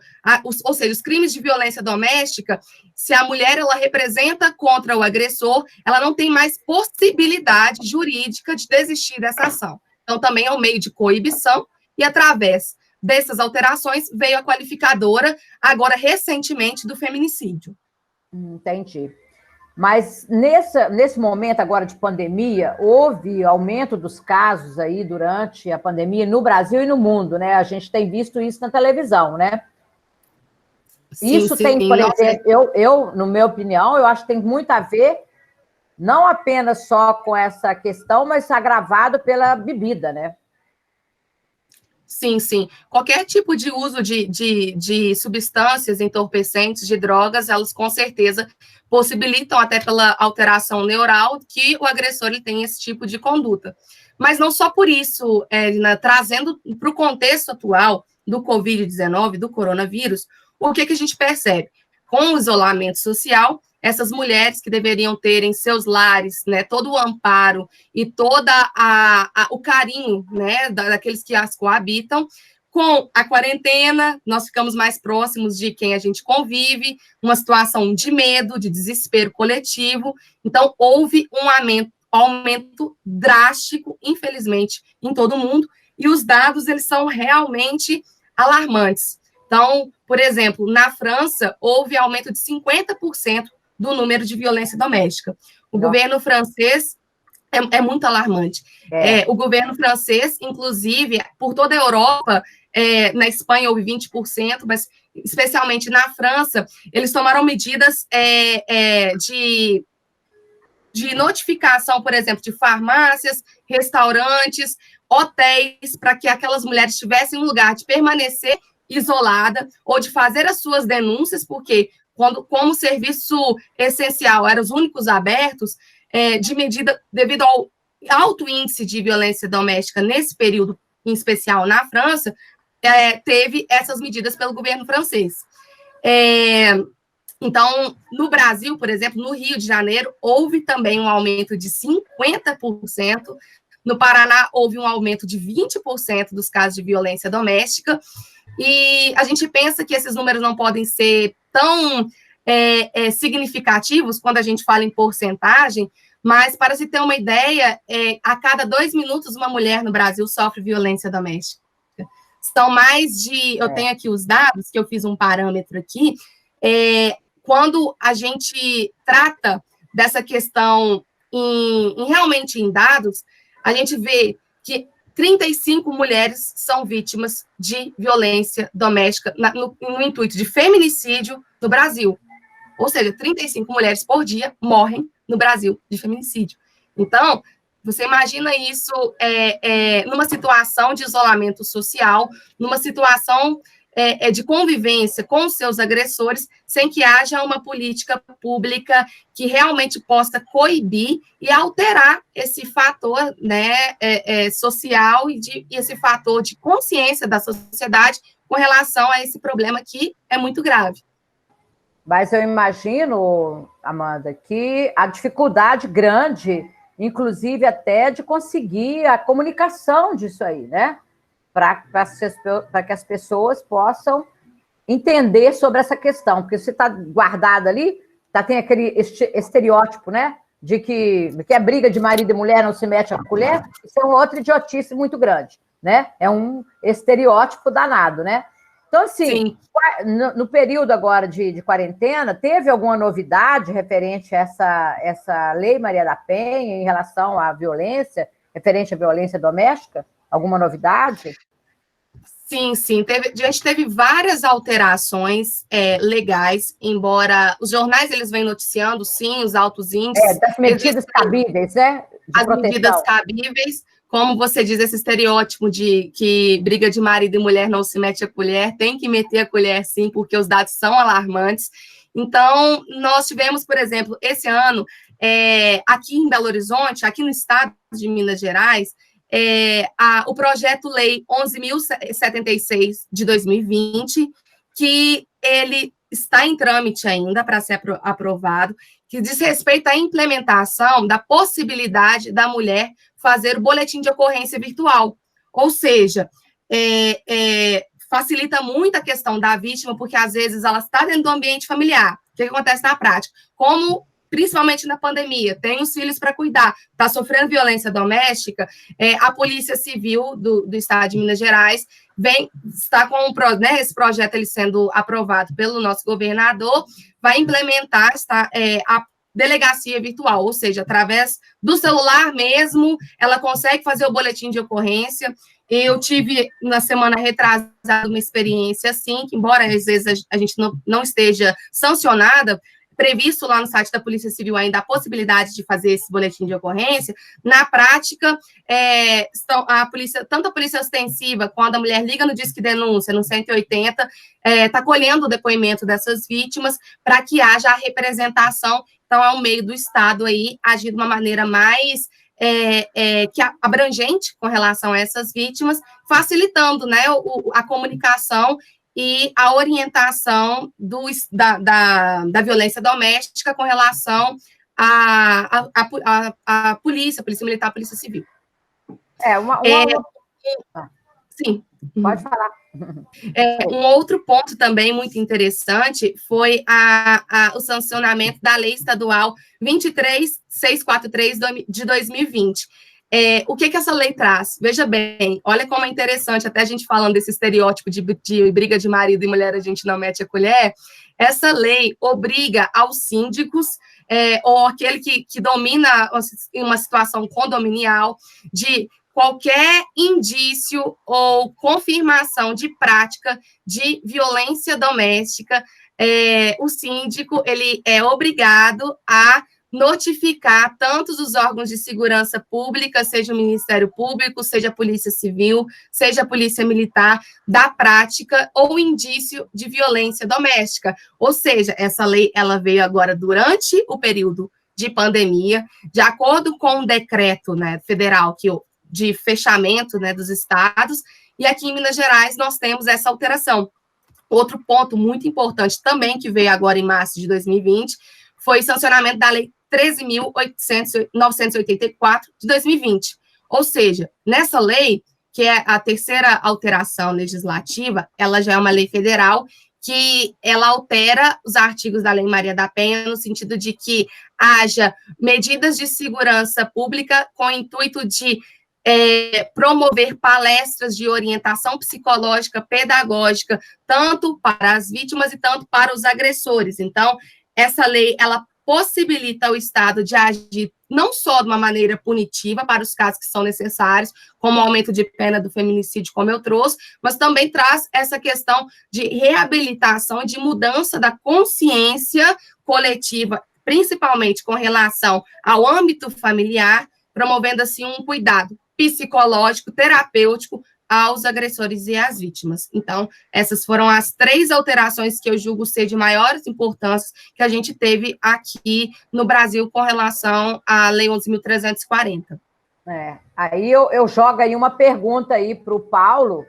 ou seja, os crimes de violência doméstica, se a mulher ela representa contra o agressor, ela não tem mais possibilidade jurídica de desistir dessa ação. Então, também é um meio de coibição, e através dessas alterações veio a qualificadora, agora recentemente, do feminicídio. Entendi. Mas nesse momento agora de pandemia, houve aumento dos casos aí durante a pandemia no Brasil e no mundo, né? A gente tem visto isso na televisão, né? Sim, isso sim, tem, por exemplo, eu, na minha opinião, eu acho que tem muito a ver, não apenas só com essa questão, mas agravado pela bebida, né? Sim, sim. Qualquer tipo de uso de substâncias entorpecentes, de drogas, elas com certeza possibilitam, até pela alteração neural, que o agressor ele tem esse tipo de conduta. Mas não só por isso, trazendo para o contexto atual do Covid-19, do coronavírus, o que a gente percebe? Com o isolamento social, essas mulheres que deveriam ter em seus lares, né, todo o amparo e todo o carinho, né, daqueles que as coabitam, com a quarentena, nós ficamos mais próximos de quem a gente convive, uma situação de medo, de desespero coletivo. Então, houve um aumento drástico, infelizmente, em todo mundo, e os dados, eles são realmente alarmantes. Então, por exemplo, na França, houve aumento de 50% do número de violência doméstica. O governo francês é muito alarmante. O governo francês, inclusive, por toda a Europa, na Espanha houve 20%, mas especialmente na França, eles tomaram medidas de notificação, por exemplo, de farmácias, restaurantes, hotéis, para que aquelas mulheres tivessem um lugar de permanecer isolada ou de fazer as suas denúncias, porque como serviço essencial eram os únicos abertos, devido ao alto índice de violência doméstica nesse período, em especial na França, teve essas medidas pelo governo francês. Então, no Brasil, por exemplo, no Rio de Janeiro, houve também um aumento de 50%, no Paraná houve um aumento de 20% dos casos de violência doméstica, e a gente pensa que esses números não podem ser tão significativos quando a gente fala em porcentagem, mas, para se ter uma ideia, a cada 2 minutos uma mulher no Brasil sofre violência doméstica. São mais de... Eu tenho aqui os dados, que eu fiz um parâmetro aqui. Quando a gente trata dessa questão realmente em dados, a gente vê que 35 mulheres são vítimas de violência doméstica no intuito de feminicídio no Brasil. Ou seja, 35 mulheres por dia morrem no Brasil de feminicídio. Então, você imagina isso numa situação de isolamento social, numa situação de convivência com os seus agressores, sem que haja uma política pública que realmente possa coibir e alterar esse fator, né, social e esse fator de consciência da sociedade com relação a esse problema que é muito grave. Mas eu imagino, Amanda, que a dificuldade grande, inclusive até de conseguir a comunicação disso aí, né? Para que as pessoas possam entender sobre essa questão, porque se está guardado ali, tem aquele estereótipo, né? De que é briga de marido e mulher, não se mete a colher, isso é uma outra idiotice muito grande, né? É um estereótipo danado, né? Então, assim, no período agora de quarentena, teve alguma novidade referente a essa lei Maria da Penha em relação à violência, referente à violência doméstica? Alguma novidade? Sim. A gente teve várias alterações legais, embora os jornais eles vêm noticiando, sim, os altos índices. Das medidas cabíveis, né? As medidas cabíveis, como você diz, esse estereótipo de que briga de marido e mulher não se mete a colher, tem que meter a colher sim, porque os dados são alarmantes. Então, nós tivemos, por exemplo, esse ano, aqui em Belo Horizonte, aqui no estado de Minas Gerais, o projeto-lei 11.076 de 2020, que ele está em trâmite ainda para ser aprovado, que diz respeito à implementação da possibilidade da mulher fazer o boletim de ocorrência virtual. Ou seja, facilita muito a questão da vítima, porque às vezes ela está dentro do ambiente familiar. O que acontece na prática? Como principalmente na pandemia, tem os filhos para cuidar, está sofrendo violência doméstica, a Polícia Civil do Estado de Minas Gerais está com esse projeto ele sendo aprovado pelo nosso governador, vai implementar a delegacia virtual, ou seja, através do celular mesmo, ela consegue fazer o boletim de ocorrência. Eu tive, na semana retrasada, uma experiência assim, que embora às vezes a gente não esteja sancionada, previsto lá no site da Polícia Civil ainda a possibilidade de fazer esse boletim de ocorrência, na prática, tanto a polícia ostensiva, quando a mulher liga no Disque Denúncia, no 180, está colhendo o depoimento dessas vítimas para que haja a representação. Então, é um meio do Estado aí agir de uma maneira mais abrangente com relação a essas vítimas, facilitando, né, a comunicação e a orientação da violência doméstica com relação à polícia militar, à polícia civil. Sim. Pode falar. Um outro ponto também muito interessante foi o sancionamento da Lei Estadual 23.643 de 2020. O que essa lei traz? Veja bem, olha como é interessante, até a gente falando desse estereótipo de briga de marido e mulher, a gente não mete a colher. Essa lei obriga aos síndicos, ou aquele que domina uma situação condominial, de qualquer indício ou confirmação de prática de violência doméstica, o síndico ele é obrigado a notificar tanto os órgãos de segurança pública, seja o Ministério Público, seja a Polícia Civil, seja a Polícia Militar, da prática ou indício de violência doméstica. Ou seja, essa lei ela veio agora durante o período de pandemia, de acordo com o decreto, né, federal de fechamento, né, dos estados, e aqui em Minas Gerais nós temos essa alteração. Outro ponto muito importante também, que veio agora em março de 2020, foi o sancionamento da Lei 13.984 de 2020. Ou seja, nessa lei, que é a terceira alteração legislativa, ela já é uma lei federal que ela altera os artigos da Lei Maria da Penha no sentido de que haja medidas de segurança pública com o intuito de promover palestras de orientação psicológica, pedagógica, tanto para as vítimas e tanto para os agressores. Então, essa lei, ela possibilita o Estado de agir não só de uma maneira punitiva para os casos que são necessários, como o aumento de pena do feminicídio, como eu trouxe, mas também traz essa questão de reabilitação e de mudança da consciência coletiva, principalmente com relação ao âmbito familiar, promovendo, assim, um cuidado psicológico, terapêutico aos agressores e às vítimas. Então, essas foram as 3 alterações que eu julgo ser de maiores importâncias que a gente teve aqui no Brasil com relação à Lei 11.340. Aí eu jogo aí uma pergunta aí para o Paulo,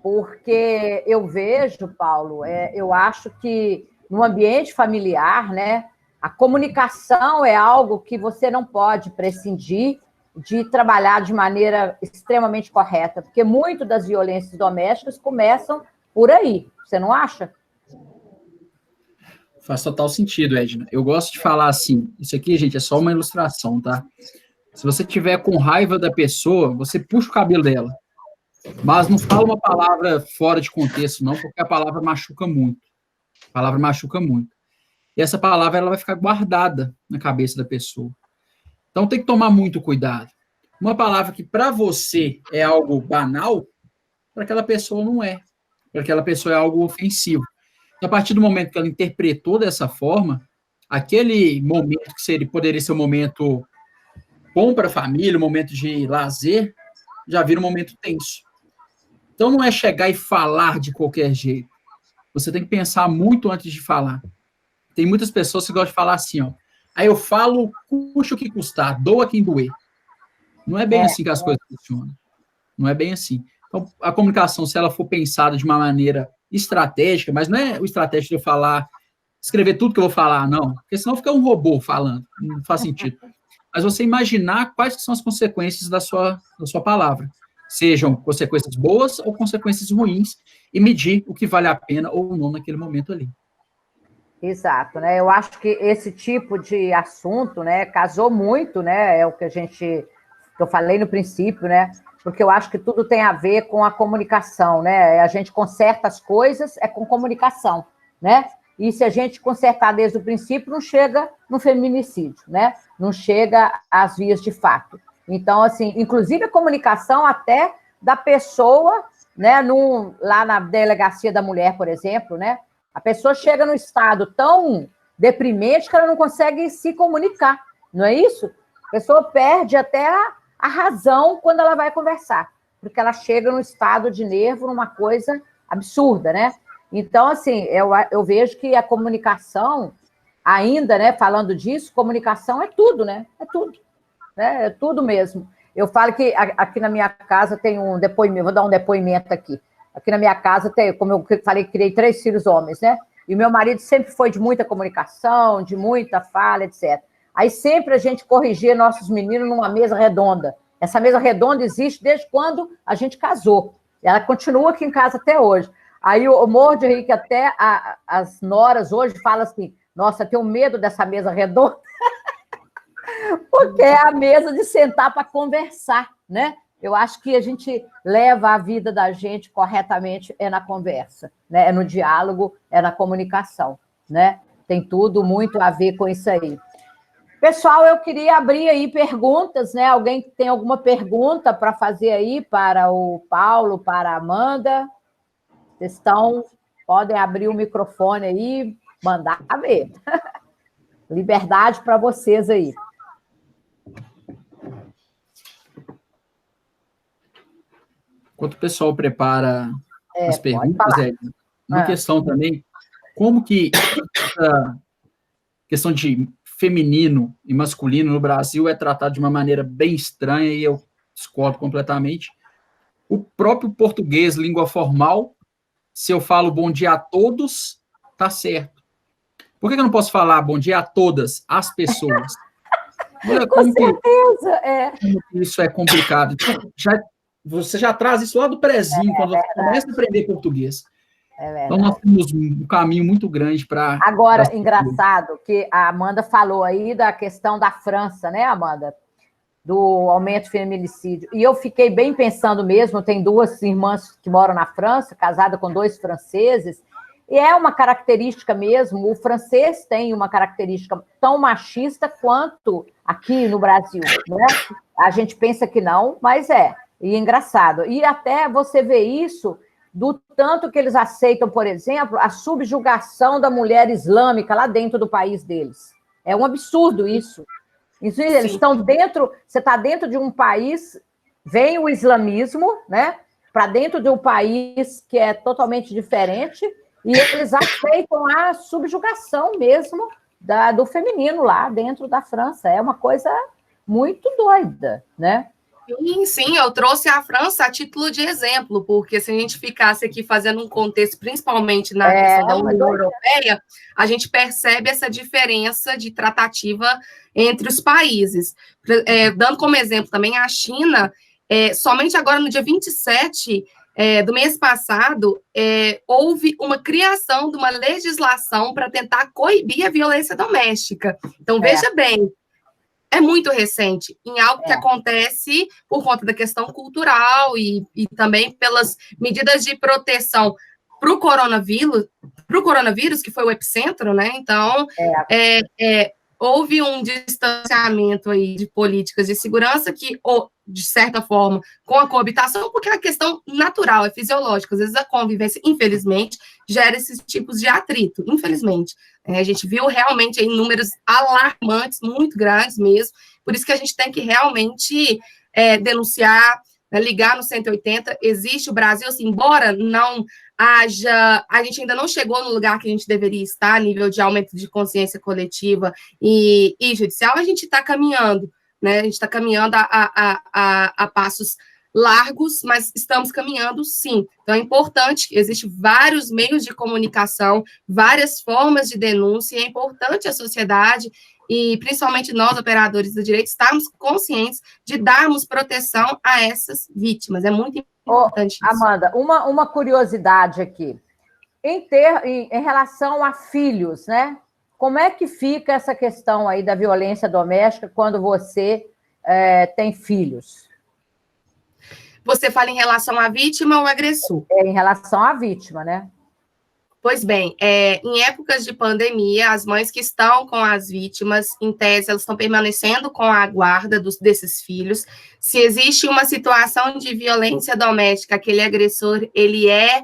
porque eu vejo, Paulo, eu acho que no ambiente familiar, né, a comunicação é algo que você não pode prescindir de trabalhar de maneira extremamente correta, porque muito das violências domésticas começam por aí, você não acha? Faz total sentido, Edna. Eu gosto de falar assim, isso aqui, gente, é só uma ilustração, tá? Se você tiver com raiva da pessoa, você puxa o cabelo dela, mas não fala uma palavra fora de contexto, não, porque a palavra machuca muito. A palavra machuca muito. E essa palavra, ela vai ficar guardada na cabeça da pessoa. Então, tem que tomar muito cuidado. Uma palavra que, para você, é algo banal, para aquela pessoa não é. Para aquela pessoa é algo ofensivo. Então, a partir do momento que ela interpretou dessa forma, aquele momento que poderia ser um momento bom para a família, um momento de lazer, já vira um momento tenso. Então, não é chegar e falar de qualquer jeito. Você tem que pensar muito antes de falar. Tem muitas pessoas que gostam de falar assim, ó. Aí eu falo, custa o que custar, doa quem doer. Não é bem assim que as coisas funcionam. Não é bem assim. Então, a comunicação, se ela for pensada de uma maneira estratégica, mas não é o estratégico de eu falar, escrever tudo que eu vou falar, não. Porque senão fica um robô falando. Não faz sentido. Mas você imaginar quais que são as consequências da sua palavra. Sejam consequências boas ou consequências ruins, e medir o que vale a pena ou não naquele momento ali. Exato, né? Eu acho que esse tipo de assunto, né, casou muito, né? É o que eu falei no princípio, né? Porque eu acho que tudo tem a ver com a comunicação, né? A gente conserta as coisas com comunicação, né? E se a gente consertar desde o princípio, não chega no feminicídio, né? Não chega às vias de fato. Então, assim, inclusive a comunicação até da pessoa, né? Lá na delegacia da mulher, por exemplo, né? A pessoa chega num estado tão deprimente que ela não consegue se comunicar, não é isso? A pessoa perde até a razão quando ela vai conversar, porque ela chega num estado de nervo, numa coisa absurda, né? Então, assim, eu vejo que a comunicação, ainda, né, falando disso, comunicação é tudo, né? É tudo, né? É tudo mesmo. Eu falo que aqui na minha casa tem um depoimento, vou dar um depoimento aqui. Aqui na minha casa tem, como eu falei, criei 3 filhos homens, né? E meu marido sempre foi de muita comunicação, de muita fala, etc. Aí sempre a gente corrigia nossos meninos numa mesa redonda. Essa mesa redonda existe desde quando a gente casou. Ela continua aqui em casa até hoje. Aí eu morro de rir que até as noras hoje falam assim, nossa, eu tenho medo dessa mesa redonda, porque é a mesa de sentar para conversar, né? Eu acho que a gente leva a vida da gente corretamente na conversa, né? É no diálogo, é na comunicação, né? Tem tudo muito a ver com isso aí. Pessoal, eu queria abrir aí perguntas, né? Alguém tem alguma pergunta para fazer aí para o Paulo, para a Amanda? Vocês podem abrir o microfone aí, mandar ver. Liberdade para vocês aí. Enquanto o pessoal prepara as perguntas, uma Ah. questão também, como que essa questão de feminino e masculino no Brasil é tratado de uma maneira bem estranha, e eu discordo completamente. O próprio português, língua formal, se eu falo bom dia a todos, tá certo. Por que eu não posso falar bom dia a todas as pessoas? Olha, Com certeza, como isso é complicado. Você já traz isso lá do prezinho, quando você começa a aprender português. Então, nós temos um caminho muito grande para... Agora, engraçado que a Amanda falou aí da questão da França, né, Amanda? Do aumento do feminicídio. E eu fiquei bem pensando mesmo, tem 2 irmãs que moram na França, casada com 2 franceses, e é uma característica mesmo, o francês tem uma característica tão machista quanto aqui no Brasil, né? A gente pensa que não, mas e é engraçado. E até você vê isso do tanto que eles aceitam, por exemplo, a subjugação da mulher islâmica lá dentro do país deles. É um absurdo isso. Eles estão dentro, você está dentro de um país, vem o islamismo, né, para dentro de um país que é totalmente diferente, e eles aceitam a subjugação mesmo do feminino lá dentro da França. É uma coisa muito doida, né? Sim, eu trouxe a França a título de exemplo, porque se a gente ficasse aqui fazendo um contexto, principalmente na questão da União Europeia, a gente percebe essa diferença de tratativa entre os países. Dando como exemplo também a China, somente agora no dia 27 do mês passado, houve uma criação de uma legislação para tentar coibir a violência doméstica. Então, veja bem, é muito recente, em algo que acontece por conta da questão cultural e também pelas medidas de proteção para o coronavírus, que foi o epicentro, né? Então, houve um distanciamento aí de políticas de segurança que, de certa forma, com a coabitação, porque é uma questão natural, é fisiológica. Às vezes a convivência, infelizmente, gera esses tipos de atrito, infelizmente. A gente viu realmente aí números alarmantes, muito grandes mesmo, por isso que a gente tem que realmente denunciar, ligar no 180. Existe o Brasil, assim, embora não haja, a gente ainda não chegou no lugar que a gente deveria estar, a nível de aumento de consciência coletiva e judicial, a gente está caminhando, né? A gente está caminhando a passos largos, mas estamos caminhando, sim. Então, é importante, existem vários meios de comunicação, várias formas de denúncia, e é importante a sociedade, e principalmente nós, operadores do direito, estarmos conscientes de darmos proteção a essas vítimas. É muito importante isso. Amanda, uma curiosidade aqui. Em relação a filhos, né? Como é que fica essa questão aí da violência doméstica quando você tem filhos? Você fala em relação à vítima ou agressor? Em relação à vítima, né? Pois bem, em épocas de pandemia, as mães que estão com as vítimas, em tese, elas estão permanecendo com a guarda desses filhos. Se existe uma situação de violência doméstica, aquele agressor, ele é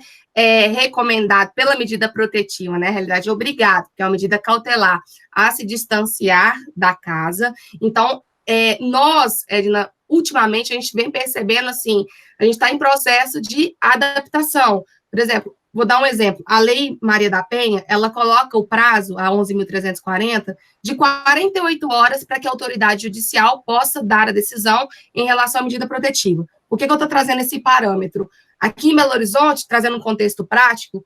recomendado pela medida protetiva, né? Na realidade, é obrigado, que é uma medida cautelar, a se distanciar da casa. Então, nós, Edna, ultimamente, a gente vem percebendo, assim, a gente está em processo de adaptação. Por exemplo, vou dar um exemplo. A Lei Maria da Penha, ela coloca o prazo, a 11.340, de 48 horas para que a autoridade judicial possa dar a decisão em relação à medida protetiva. Por que eu estou trazendo esse parâmetro? Aqui em Belo Horizonte, trazendo um contexto prático,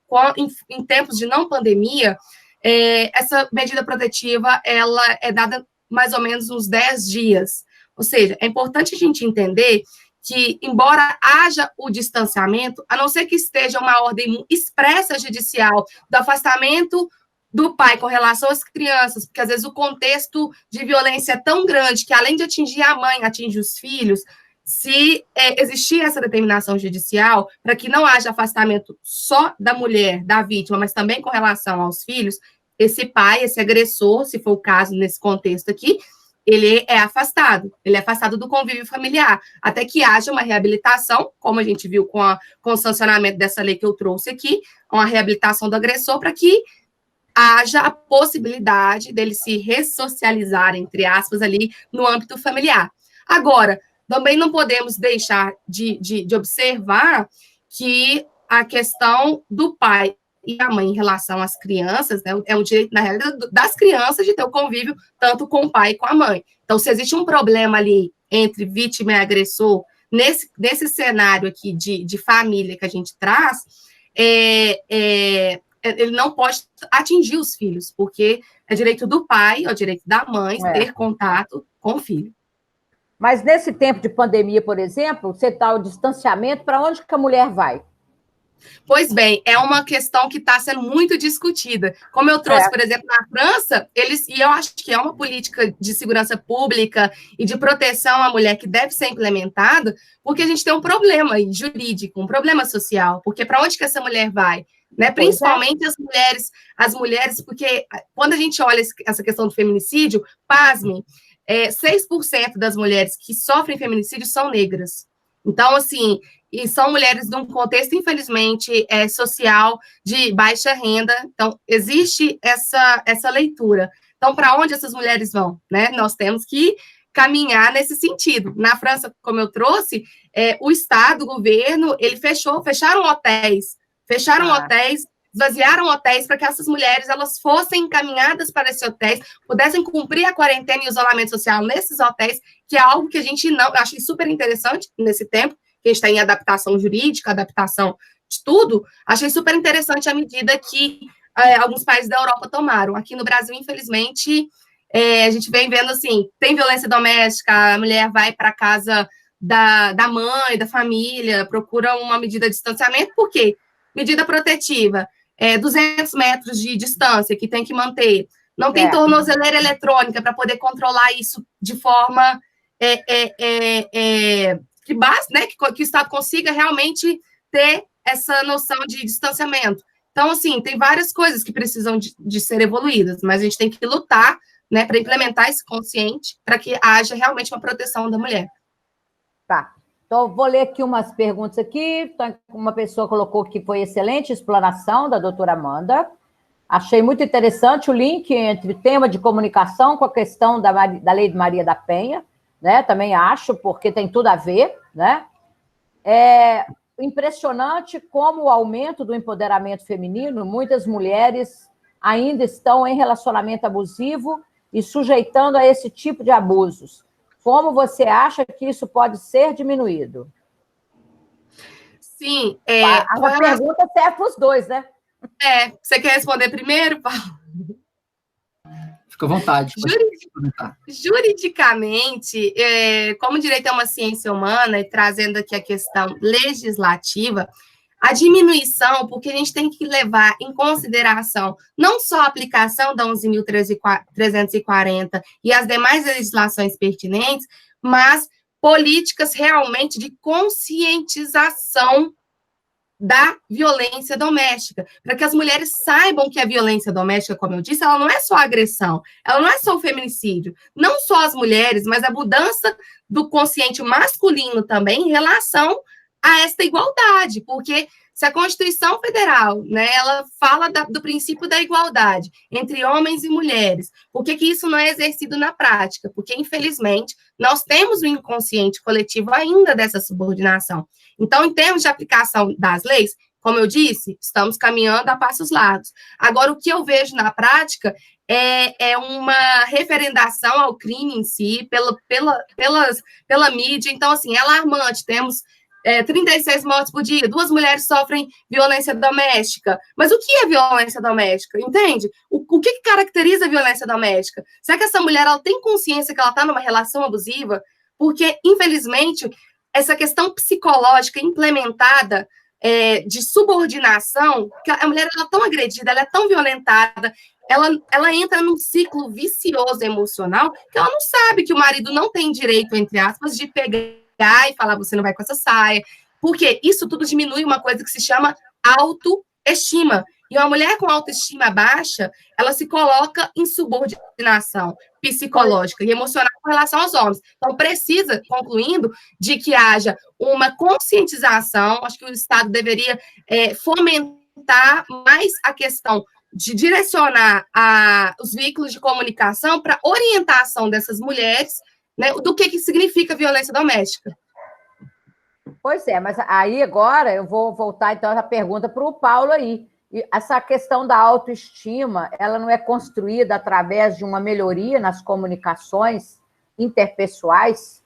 em tempos de não pandemia, essa medida protetiva, ela é dada mais ou menos uns 10 dias. Ou seja, é importante a gente entender que, embora haja o distanciamento, a não ser que esteja uma ordem expressa judicial do afastamento do pai com relação às crianças, porque às vezes o contexto de violência é tão grande que, além de atingir a mãe, atinge os filhos. Se existir essa determinação judicial, para que não haja afastamento só da mulher, da vítima, mas também com relação aos filhos, esse pai, esse agressor, se for o caso nesse contexto aqui, ele é afastado do convívio familiar, até que haja uma reabilitação, como a gente viu com o sancionamento dessa lei que eu trouxe aqui, uma reabilitação do agressor, para que haja a possibilidade deles se ressocializar, entre aspas, ali no âmbito familiar. Agora, também não podemos deixar de observar que a questão do pai e a mãe em relação às crianças, né, é um direito, na realidade, das crianças de ter o convívio tanto com o pai e com a mãe. Então, se existe um problema ali entre vítima e agressor, nesse cenário aqui de família que a gente traz, ele não pode atingir os filhos, porque é direito do pai, é o direito da mãe ter contato com o filho. Mas nesse tempo de pandemia, por exemplo, você está o distanciamento, para onde que a mulher vai? Pois bem, é uma questão que está sendo muito discutida. Como eu trouxe, por exemplo, na França, e eu acho que é uma política de segurança pública e de proteção à mulher que deve ser implementada, porque a gente tem um problema jurídico, um problema social, porque para onde que essa mulher vai? Né? Principalmente as mulheres, porque quando a gente olha essa questão do feminicídio, pasmem, 6% das mulheres que sofrem feminicídio são negras. Então, assim, e são mulheres de um contexto, infelizmente, social, de baixa renda. Então, existe essa leitura. Então, para onde essas mulheres vão? Né? Nós temos que caminhar nesse sentido. Na França, como eu trouxe, o Estado, o governo, fecharam hotéis, esvaziaram hotéis para que essas mulheres elas fossem encaminhadas para esses hotéis, pudessem cumprir a quarentena e o isolamento social nesses hotéis, que é algo que a gente não... Eu achei super interessante nesse tempo, que a gente está em adaptação jurídica, adaptação de tudo, achei super interessante a medida que alguns países da Europa tomaram. Aqui no Brasil, infelizmente, a gente vem vendo assim, tem violência doméstica, a mulher vai para a casa da mãe, da família, procura uma medida de distanciamento, por quê? Medida protetiva, 200 metros de distância que tem que manter, não tem tornozeleira eletrônica para poder controlar isso de forma que basta, né, que o Estado consiga realmente ter essa noção de distanciamento. Então, assim, tem várias coisas que precisam de ser evoluídas, mas a gente tem que lutar, né, para implementar esse consciente, para que haja realmente uma proteção da mulher. Tá. Então, vou ler aqui umas perguntas aqui. Uma pessoa colocou que foi excelente explanação da doutora Amanda. Achei muito interessante o link entre tema de comunicação com a questão da Lei de Maria da Penha, né? Também acho, porque tem tudo a ver, né? É impressionante como o aumento do empoderamento feminino, muitas mulheres ainda estão em relacionamento abusivo e sujeitando a esse tipo de abusos. Como você acha que isso pode ser diminuído? Sim. A pergunta serve para os dois, né? Você quer responder primeiro, Paulo? Fica à vontade. Juridicamente, como o direito é uma ciência humana, e trazendo aqui a questão legislativa, a diminuição, porque a gente tem que levar em consideração não só a aplicação da 11.340 e as demais legislações pertinentes, mas políticas realmente de conscientização da violência doméstica, para que as mulheres saibam que a violência doméstica, como eu disse, ela não é só agressão, ela não é só o feminicídio, não só as mulheres, mas a mudança do consciente masculino também em relação a esta igualdade, porque se a Constituição Federal, né, ela fala do princípio da igualdade entre homens e mulheres, por que isso não é exercido na prática? Porque, infelizmente, nós temos um inconsciente coletivo ainda dessa subordinação. Então, em termos de aplicação das leis, como eu disse, estamos caminhando a passos largos. Agora, o que eu vejo na prática é uma referendação ao crime em si, pela mídia. Então, assim, é alarmante. Temos 36 mortes por dia, 2 mulheres sofrem violência doméstica. Mas o que é violência doméstica? Entende? O que caracteriza a violência doméstica? Será que essa mulher ela tem consciência que ela está numa relação abusiva? Porque, infelizmente, essa questão psicológica implementada de subordinação, que a mulher ela é tão agredida, ela é tão violentada, ela entra num ciclo vicioso emocional que ela não sabe que o marido não tem direito, entre aspas, de pegar e falar, você não vai com essa saia, porque isso tudo diminui uma coisa que se chama autoestima. E uma mulher com autoestima baixa, ela se coloca em subordinação psicológica e emocional com relação aos homens. Então, precisa, concluindo, de que haja uma conscientização, acho que o Estado deveria fomentar mais a questão de direcionar os veículos de comunicação para orientação dessas mulheres, né, do que significa violência doméstica. Pois é, mas aí agora eu vou voltar então essa pergunta para o Paulo aí. E essa questão da autoestima, ela não é construída através de uma melhoria nas comunicações interpessoais?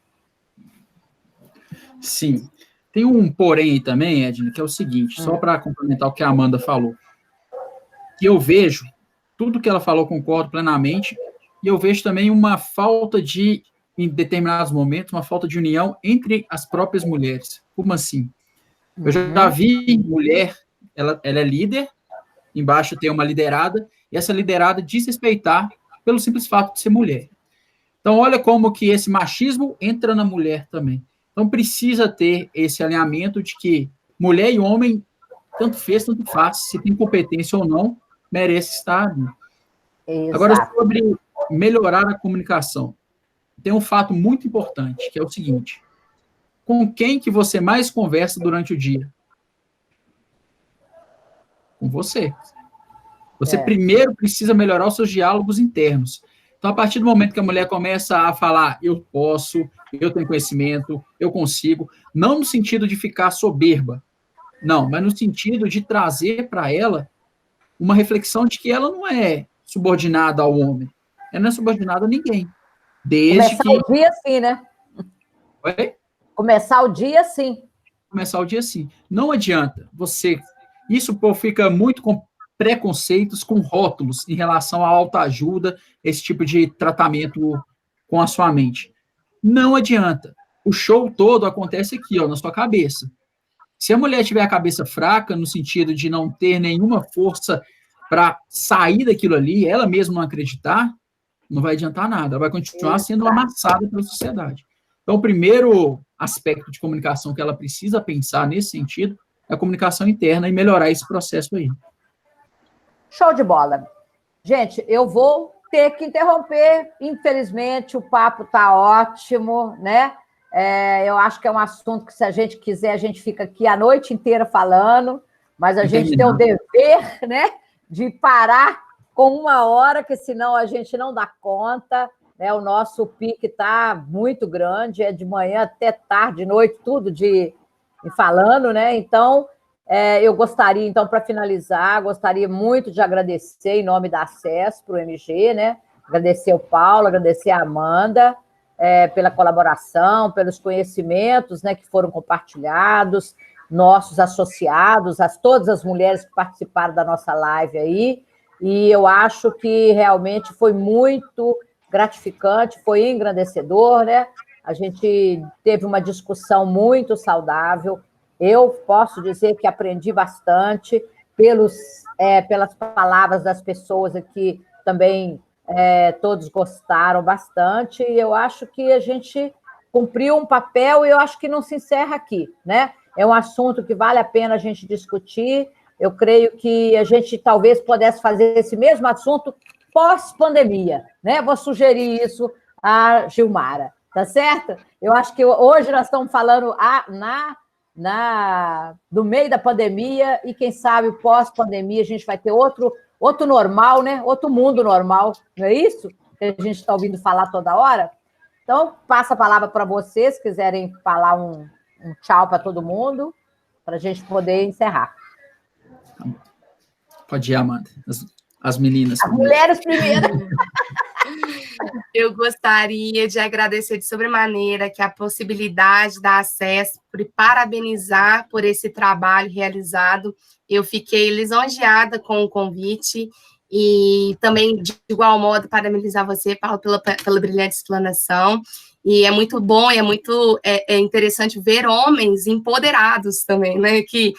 Sim. Tem um porém também, Edna, que é o seguinte, só para complementar o que a Amanda falou, que eu vejo, tudo que ela falou concordo plenamente, e eu vejo também uma falta de, em determinados momentos, uma falta de união entre as próprias mulheres. Como assim? Eu já vi mulher, ela é líder, embaixo tem uma liderada, e essa liderada desrespeitar pelo simples fato de ser mulher. Então, olha como que esse machismo entra na mulher também. Então, precisa ter esse alinhamento de que mulher e homem, tanto fez, tanto faz, se tem competência ou não, merece estar ali. Exato. Agora, sobre melhorar a comunicação, tem um fato muito importante, que é o seguinte: com quem que você mais conversa durante o dia? Com você. Você primeiro precisa melhorar os seus diálogos internos. Então, a partir do momento que a mulher começa a falar, eu posso, eu tenho conhecimento, eu consigo, não no sentido de ficar soberba, não, mas no sentido de trazer para ela uma reflexão de que ela não é subordinada ao homem, ela não é subordinada a ninguém. Desde Começar o dia assim, né? Oi? Começar o dia assim. Começar o dia assim. Não adianta você... Isso fica muito com preconceitos, com rótulos em relação à autoajuda, esse tipo de tratamento com a sua mente. Não adianta. O show todo acontece aqui, ó, na sua cabeça. Se a mulher tiver a cabeça fraca, no sentido de não ter nenhuma força para sair daquilo ali, ela mesma não acreditar, não vai adiantar nada. Ela vai continuar sendo amassada pela sociedade. Então, o primeiro aspecto de comunicação que ela precisa pensar nesse sentido é a comunicação interna e melhorar esse processo aí. Show de bola. Gente, eu vou ter que interromper. Infelizmente, o papo está ótimo, né? Eu acho que é um assunto que, se a gente quiser, a gente fica aqui a noite inteira falando, mas a gente tem o dever, né, de parar com 1 hora, que senão a gente não dá conta, né? O nosso pique está muito grande, é de manhã até tarde, noite, tudo de falando, né? Então, eu gostaria, então, para finalizar, gostaria muito de agradecer em nome da ACES para o MG, né? Agradecer ao Paulo, agradecer a Amanda pela colaboração, pelos conhecimentos, né, que foram compartilhados, nossos associados, todas as mulheres que participaram da nossa live aí, e eu acho que realmente foi muito gratificante, foi engrandecedor, né? A gente teve uma discussão muito saudável. Eu posso dizer que aprendi bastante pelas palavras das pessoas aqui também. Todos gostaram bastante, e eu acho que a gente cumpriu um papel, e eu acho que não se encerra aqui, né? É um assunto que vale a pena a gente discutir. Eu creio que a gente talvez pudesse fazer esse mesmo assunto pós-pandemia, né? Vou sugerir isso à Gilmara, tá certo? Eu acho que hoje nós estamos falando do meio da pandemia, e quem sabe pós-pandemia a gente vai ter outro normal, né? Outro mundo normal, não é isso? Que a gente está ouvindo falar toda hora. Então, passo a palavra para vocês, se quiserem falar um tchau para todo mundo, para a gente poder encerrar. Pode ir, Amanda. As meninas. As mulheres primeiro. Eu gostaria de agradecer de sobremaneira que a possibilidade da ACES, por parabenizar por esse trabalho realizado. Eu fiquei lisonjeada com o convite, e também, de igual modo, parabenizar você, Paulo, pela brilhante explanação. E é muito bom, e é muito interessante ver homens empoderados também, né? Que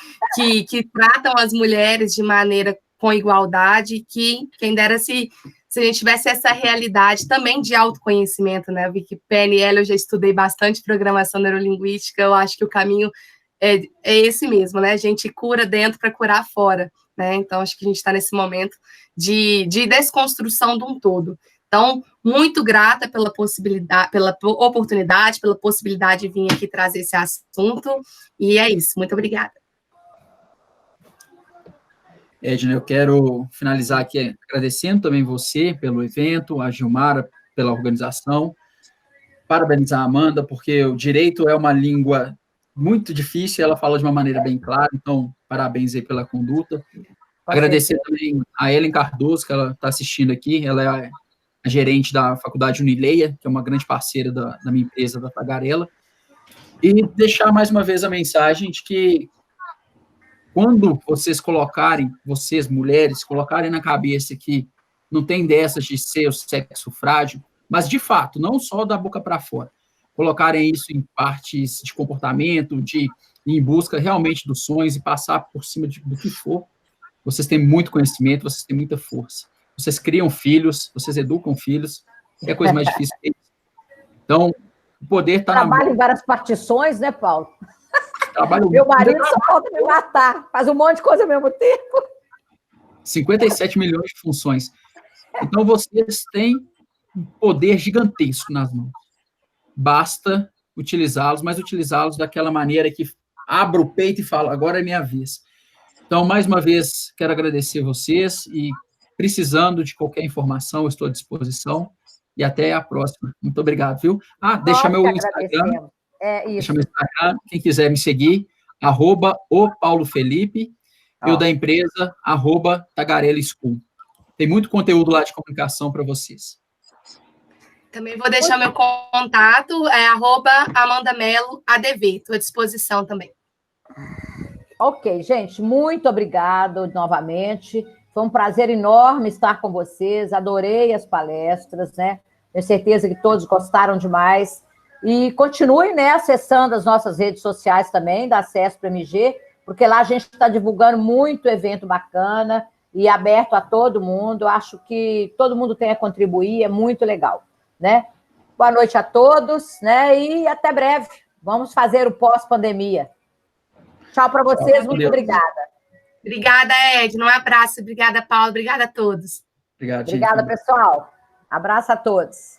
tratam as mulheres de maneira com igualdade, que quem dera se a gente tivesse essa realidade também de autoconhecimento, né? Vi que PNL eu já estudei bastante, programação neurolinguística, eu acho que o caminho é esse mesmo, né? A gente cura dentro para curar fora, né? Então, acho que a gente está nesse momento de desconstrução de um todo. Então, muito grata pela possibilidade, pela oportunidade, pela possibilidade de vir aqui trazer esse assunto, e é isso. Muito obrigada. Edna, eu quero finalizar aqui agradecendo também você pelo evento, a Gilmara pela organização, parabenizar a Amanda, porque o direito é uma língua muito difícil, ela fala de uma maneira bem clara, então, parabéns aí pela conduta. Agradecer também a Ellen Cardoso, que ela está assistindo aqui, ela é a gerente da Faculdade Unileia, que é uma grande parceira da minha empresa, da Tagarela, e deixar mais uma vez a mensagem de que quando vocês colocarem, vocês mulheres, colocarem na cabeça que não tem dessas de ser o sexo frágil, mas de fato, não só da boca para fora, colocarem isso em partes de comportamento, de ir em busca realmente dos sonhos e passar por cima do que for, vocês têm muito conhecimento, vocês têm muita força. Vocês criam filhos, vocês educam filhos, é a coisa mais difícil que é isso. Então, o poder está na mão. Trabalha em várias partições, né, Paulo? Trabalho Meu marido só falta me matar, faz um monte de coisa ao mesmo tempo. 57 milhões de funções. Então, vocês têm um poder gigantesco nas mãos. Basta utilizá-los, mas utilizá-los daquela maneira que abra o peito e fala, agora é minha vez. Então, mais uma vez, quero agradecer vocês e, precisando de qualquer informação, eu estou à disposição. E até a próxima. Muito obrigado, viu? Deixa meu Instagram. Deixa meu Instagram, quem quiser me seguir, @opaulofelipe, e o da empresa, @Tagarela School. Tem muito conteúdo lá de comunicação para vocês. Também vou deixar meu contato, @AmandaMeloADV, estou à disposição também. Ok, gente, muito obrigado novamente. Foi um prazer enorme estar com vocês, adorei as palestras, né? Tenho certeza que todos gostaram demais. E continuem, né, acessando as nossas redes sociais também, da CESP MG, porque lá a gente está divulgando muito evento bacana e aberto a todo mundo. Acho que todo mundo tem a contribuir, é muito legal, né? Boa noite a todos, né? E até breve. Vamos fazer o pós-pandemia. Tchau para vocês, muito obrigada. Obrigada, Edna. Um abraço. Obrigada, Paulo. Obrigada a todos. Obrigado, obrigada, pessoal. Abraço a todos.